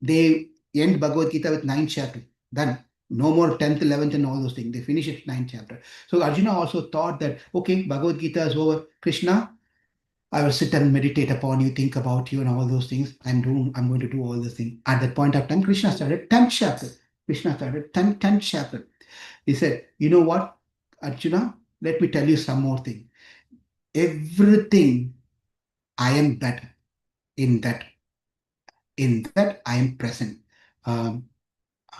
A: they end Bhagavad Gita with ninth chapter. Done. No more 10th, 11th, and all those things. They finish it ninth chapter. So Arjuna also thought that, okay, Bhagavad Gita is over. Krishna, I will sit and meditate upon you, think about you, and all those things. I'm going to do all those things. At that point of time, Krishna started 10th chapter. Krishna started 10th chapter. He said, you know what, Arjuna, let me tell you some more thing. Everything I am better in that. In that I am present. Um,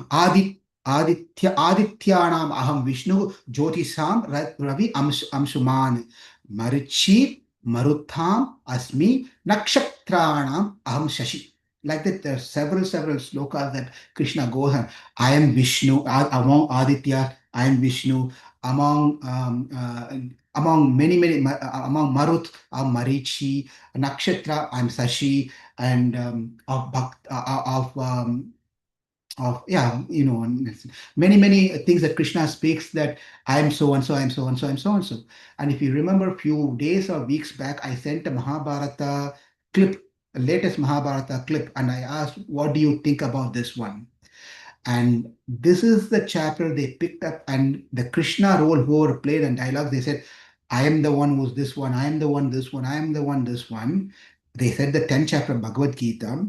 A: Adityanam aham Vishnu Jyotisam Ravi Amshuman Marichi Marutham Asmi Nakshatranam aham Shashi. Like that, there are several slokas that Krishna goes on. I am Vishnu among Aditya. I am Vishnu among many among Marut, I'm Marichi, Nakshatra, I'm Sashi, and of yeah, many things that Krishna speaks that I am so and so, I am so and so, I am so and so. And if you remember, a few days or weeks back, I sent a Mahabharata clip, a latest Mahabharata clip, and I asked, "What do you think about this one?" And this is the chapter they picked up, and the Krishna role who played and dialogue, they said, I am the one who's this one, I am the one this one, I am the one this one. They said the 10th chapter of Bhagavad Gita.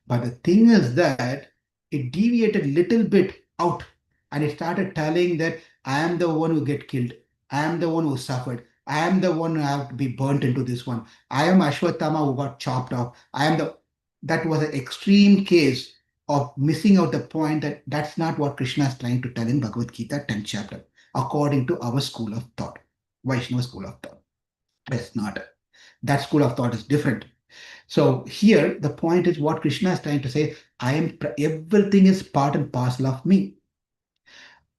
A: But the thing is that it deviated little bit out and it started telling that I am the one who get killed. I am the one who suffered. I am the one who have to be burnt into this one. I am Ashwatthama who got chopped off. That was an extreme case of missing out the point that that's not what Krishna is trying to tell in Bhagavad Gita 10th chapter, according to our school of thought, Vaishnava school of thought. It's not. That school of thought is different. So here the point is what Krishna is trying to say, everything is part and parcel of me.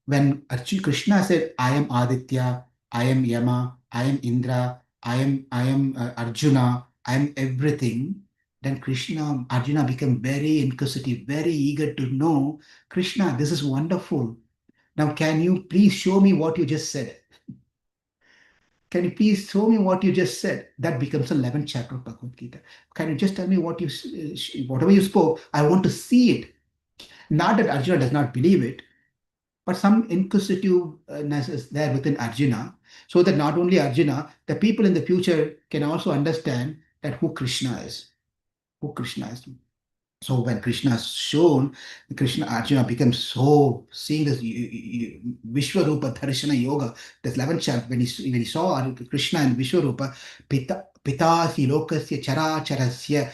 A: When actually Krishna said, I am Aditya, I am Yama, I am Indra, I am Arjuna, I am everything. Then Arjuna became very inquisitive, very eager to know, Krishna, this is wonderful. Now, can you please show me what you just said? Can you please show me what you just said? That becomes the 11th chapter of Bhagavad Gita. Can you just tell me whatever you spoke? I want to see it. Not that Arjuna does not believe it, but some inquisitiveness is there within Arjuna, so that not only Arjuna, the people in the future can also understand that who Krishna is. Who Krishna is. So when Krishna is shown, Krishna Arjuna becomes so seeing this Vishwarupa Darshana Yoga, this 11th chapter, when he saw Krishna and Vishwarupa, Pitasi Lokasya Chara Charasya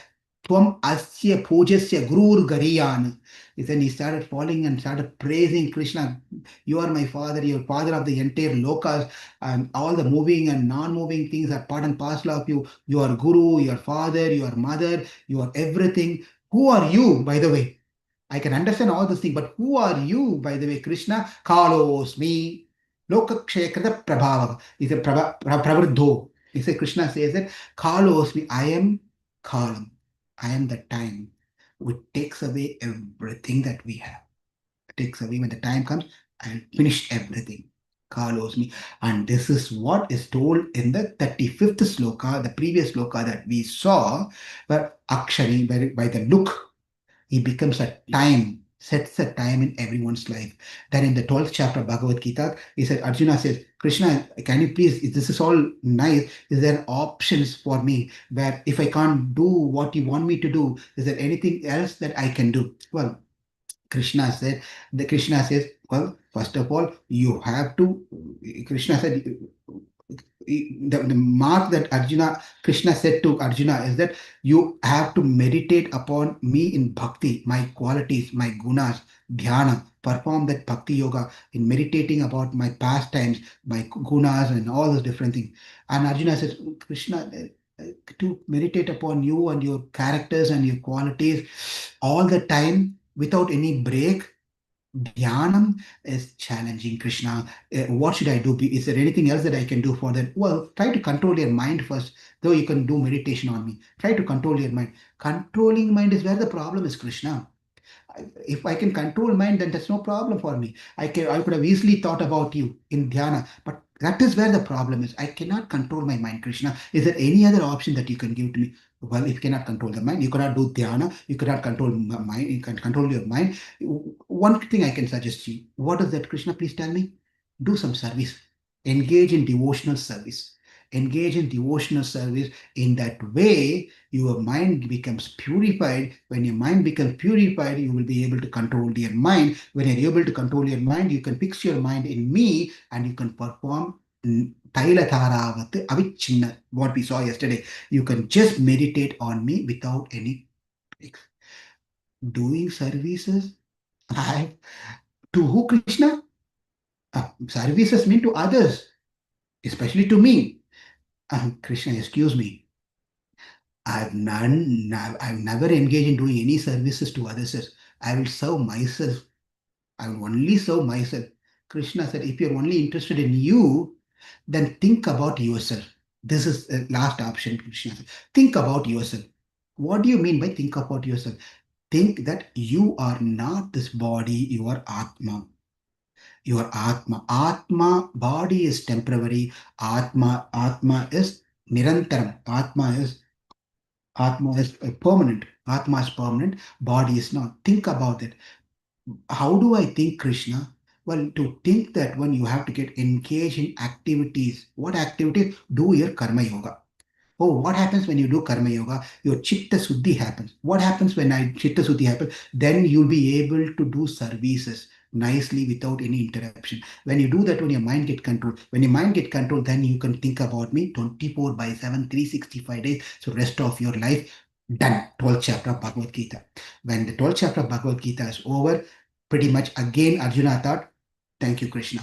A: Tvam Asya Pujasya Gurur Gariyan. Then he started falling and started praising Krishna. You are my father, you are father of the entire lokas, and all the moving and non-moving things are part and parcel of you. You are guru, you are father, you are mother, you are everything. Who are you, by the way? I can understand all this thing, but who are you, by the way, Krishna? Kalosmi. Lokakshekrata Prabhava. Is a Pravardho. He said, Krishna says that Kalosmi, I am Kalam. I am the time which takes away everything that we have. It takes away when the time comes, I'll finish everything. Kalosmi. And this is what is told in the 35th sloka, the previous sloka that we saw, where Akshari, by the look, he becomes a time, sets a time in everyone's life. Then in the 12th chapter of Bhagavad Gita, he said, Arjuna says, Krishna, can you please, this is all nice, is there options for me where if I can't do what you want me to do, is there anything else that I can do? Well, Krishna says, well, first of all, you have to, Krishna said, the mark that Krishna said to Arjuna is that you have to meditate upon me in bhakti, my qualities, my gunas, dhyana, perform that bhakti yoga in meditating about my pastimes, my gunas, and all those different things. And Arjuna says, Krishna, to meditate upon you and your characters and your qualities all the time without any break. Dhyanam is challenging, Krishna. What should I do? Is there anything else that I can do for that? Well, try to control your mind first, though you can do meditation on me. Try to control your mind. Controlling mind is where the problem is, Krishna. If I can control mind, then that's no problem for me. I could have easily thought about you in dhyana, but that is where the problem is. I cannot control my mind, Krishna. Is there any other option that you can give to me? Well, if you cannot control the mind, you cannot do dhyana, you cannot control mind, you can control your mind. One thing I can suggest you. What is that, Krishna? Please tell me. Do some service. Engage in devotional service. Engage in devotional service. In that way, your mind becomes purified. When your mind becomes purified, you will be able to control your mind. When you're able to control your mind, you can fix your mind in me and you can perform Tailataravat Avichinna, what we saw yesterday. You can just meditate on me without any breaks. Doing services. I to who, Krishna? Services mean to others, especially to me. Krishna, excuse me. I've never engaged in doing any services to others. I will serve myself. I will only serve myself. Krishna said, if you're only interested in you, then think about yourself. This is the last option, Krishna said. Think about yourself. What do you mean by think about yourself? Think that you are not this body, you are Atma. You are Atma. Atma, body is temporary. Atma is Nirantaram. Atma is permanent. Atma is permanent. Body is not. Think about it. How do I think, Krishna? Well, to think that when you have to get engaged in activities, what activities? Do your karma yoga. Oh, what happens when you do karma yoga? Your chitta suddhi happens. What happens when chitta suddhi happens? Then you'll be able to do services nicely without any interruption. When you do that, when your mind get controlled, when your mind get controlled, then you can think about me 24 by 7, 365 days. So rest of your life done. 12th chapter of Bhagavad Gita. When the 12th chapter of Bhagavad Gita is over, pretty much again Arjuna thought, thank you, Krishna.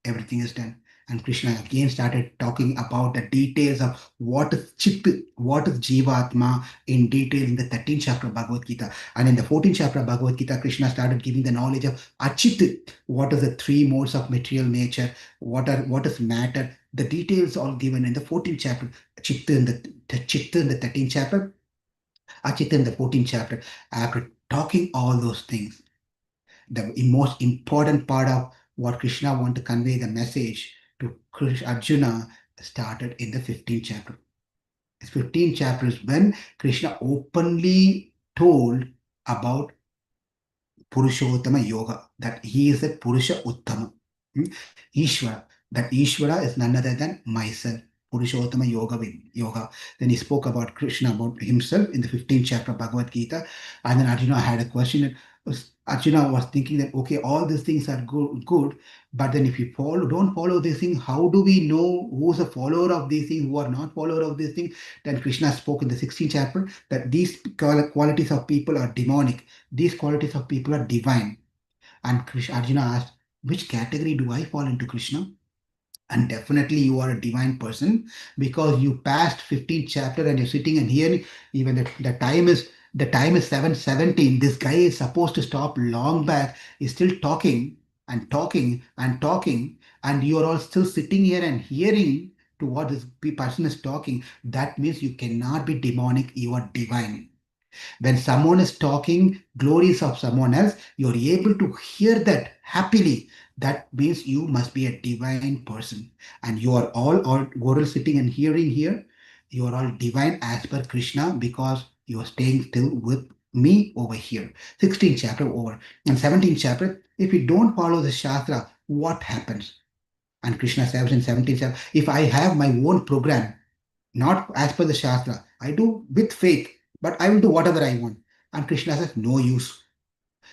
A: Everything is done. And Krishna again started talking about the details of what is Chit, what is Jivatma in detail in the 13th chapter of Bhagavad Gita. And in the 14th chapter of Bhagavad Gita, Krishna started giving the knowledge of Achit, what is the three modes of material nature, what is matter. The details all given in the 14th chapter, Chitta in the 13th chapter, Achita in the 14th chapter, after talking all those things, the most important part of what Krishna want to convey the message to Arjuna started in the 15th chapter. This 15th chapter is when Krishna openly told about Purushottama Yoga, that he is a Purusha Uttama. Hmm? Ishvara, that Ishvara is none other than myself. Purushottama Yoga. Then he spoke about Krishna, about himself in the 15th chapter of Bhagavad Gita. And then Arjuna had a question. Arjuna was thinking that, okay, all these things are good, but then if you don't follow these things, how do we know who's a follower of these things, who are not follower of these things? Then Krishna spoke in the 16th chapter that these qualities of people are demonic, these qualities of people are divine. And Arjuna asked, which category do I fall into, Krishna? And definitely you are a divine person, because you passed 15th chapter and you're sitting and hearing. Even the time is 7:17. This guy is supposed to stop long back. He's still talking and talking and talking, and you are all still sitting here and hearing to what this person is talking. That means you cannot be demonic, you are divine. When someone is talking glories of someone else, you're able to hear that happily. That means you must be a divine person. And you are all sitting and hearing here. You are all divine as per Krishna, because you are staying still with me over here. 16th chapter over. And 17th chapter, if you don't follow the Shastra, what happens? And Krishna says in 17th chapter, if I have my own program, not as per the Shastra. I do with faith, but I will do whatever I want. And Krishna says, no use.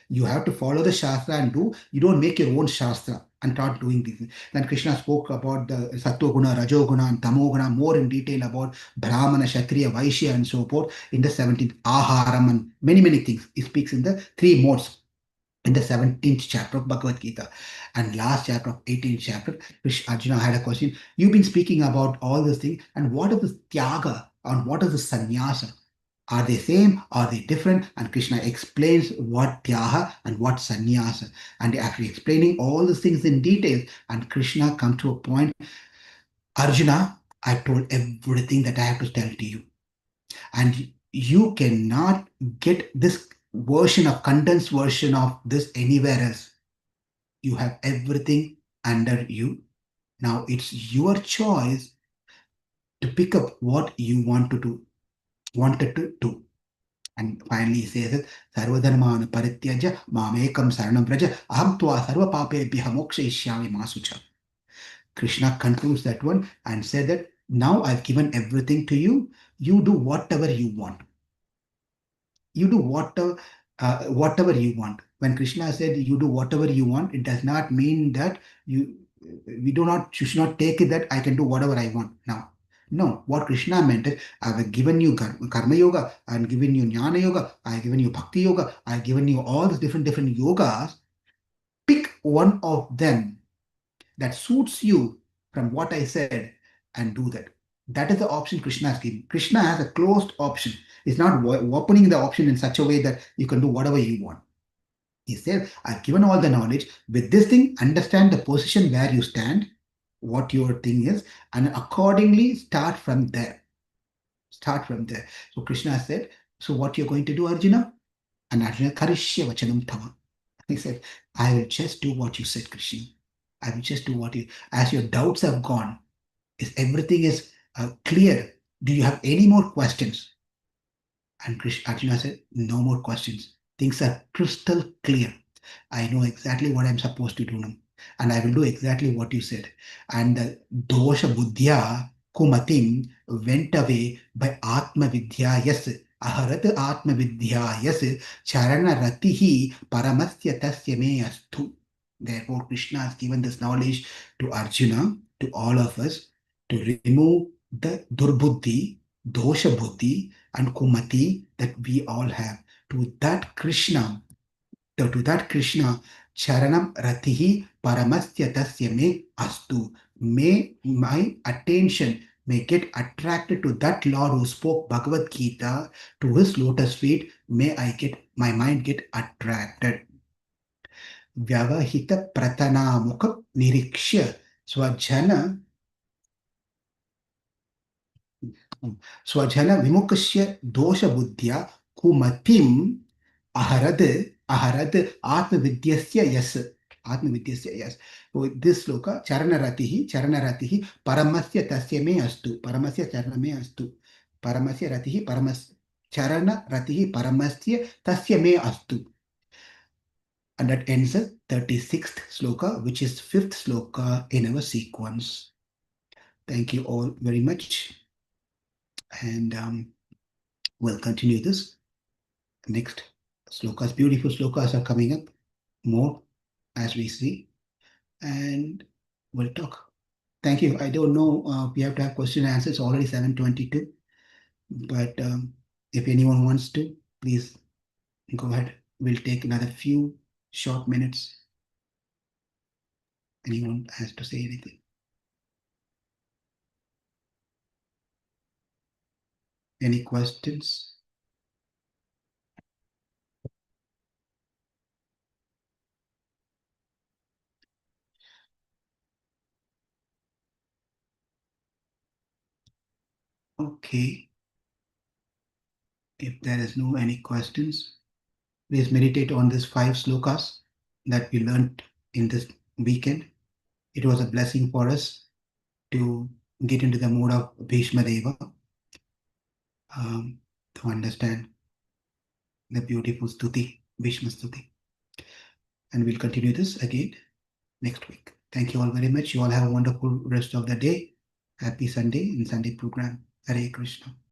A: You have to follow the Shastra and do. You don't make your own Shastra and start doing these. Then Krishna spoke about the Sattva-guna, Rajoguna, and Tamoguna more in detail about Brahmana, Kshatriya, Vaishya, and so forth in the 17th Aharam, and many, many things. He speaks in the three modes in the 17th chapter of Bhagavad Gita. And last chapter of 18th chapter, which Arjuna had a question. You've been speaking about all these things, and what is the tyaga and what is the sannyasa? Are they same? Are they different? And Krishna explains what tyaga and what sannyasa. And after explaining all these things in detail, and Krishna come to a point, Arjuna, I told everything that I have to tell to you. And you cannot get this condensed version of this anywhere else. You have everything under you. Now it's your choice to pick up what you wanted to do. And finally he says it, Sarvadharmana parityaja mamekam saranam vraja aham tva sarva papebhya mokshayishyami masucha. Krishna concludes that one and said that now I've given everything to you. You do whatever you want. You do whatever you want. When Krishna said you do whatever you want, it does not mean that you should not take it that I can do whatever I want now. No, what Krishna meant is, I've given you karma yoga, I've given you jnana yoga, I've given you bhakti yoga, I've given you all these different yogas. Pick one of them that suits you from what I said and do that. That is the option Krishna has given. Krishna has a closed option. He's not opening the option in such a way that you can do whatever you want. He said, I've given all the knowledge. With this thing, understand the position where you stand, what your thing is, and accordingly start from there. Start from there. So Krishna said, so what you're going to do, Arjuna? And Arjuna, Karishya Vachanam Tava. He said, I will just do what you said, Krishna. I will just do what you, as your doubts have gone, is everything is clear. Do you have any more questions? And Arjuna said, no more questions. Things are crystal clear. I know exactly what I'm supposed to do now. And I will do exactly what you said. And the dosha buddhya kumatim went away by Atma Vidya. Yes, Aharat Atma Vidya. Yes, Charana Ratihi Paramasya Tasya Me Astu. Therefore, Krishna has given this knowledge to Arjuna, to all of us, to remove the durbuddhi, dosha buddhi, and kumati that we all have. To that Krishna, Charanam Ratihi Paramasya Tasya Me Astu. May my attention may get attracted to that Lord who spoke Bhagavad Gita, to his lotus feet. May my mind get attracted. Vyavahita Pratanamuka Nirikshya Swajana स्वजन विमुखस्य दोष बुद्धिया कुमतिम अहरद अहरद आत्मविद्यस्य यस आत्मविद्यस्य यस. So this sloka charanaratihi paramasya tasya me astu paramasya charana me astu paramasya ratihi paramas charana ratihi paramasya tasya me astu. And that ends the 36th sloka, which is fifth sloka in our sequence. Thank you all very much. And we'll continue this. Next slokas, beautiful slokas are coming up more as we see. And we'll talk. Thank you. I don't know. We have to have question and answers. Already 7:22. But if anyone wants to, please go ahead. We'll take another few short minutes. Anyone has to say anything? Any questions? Okay. If there is no any questions, please meditate on these 5 slokas that we learned in this weekend. It was a blessing for us to get into the mode of Bhīṣmadeva, to understand the beautiful Stuti, Bhīṣma Stuti. And we'll continue this again next week. Thank you all very much. You all have a wonderful rest of the day. Happy Sunday and Sunday program. Hare Krishna.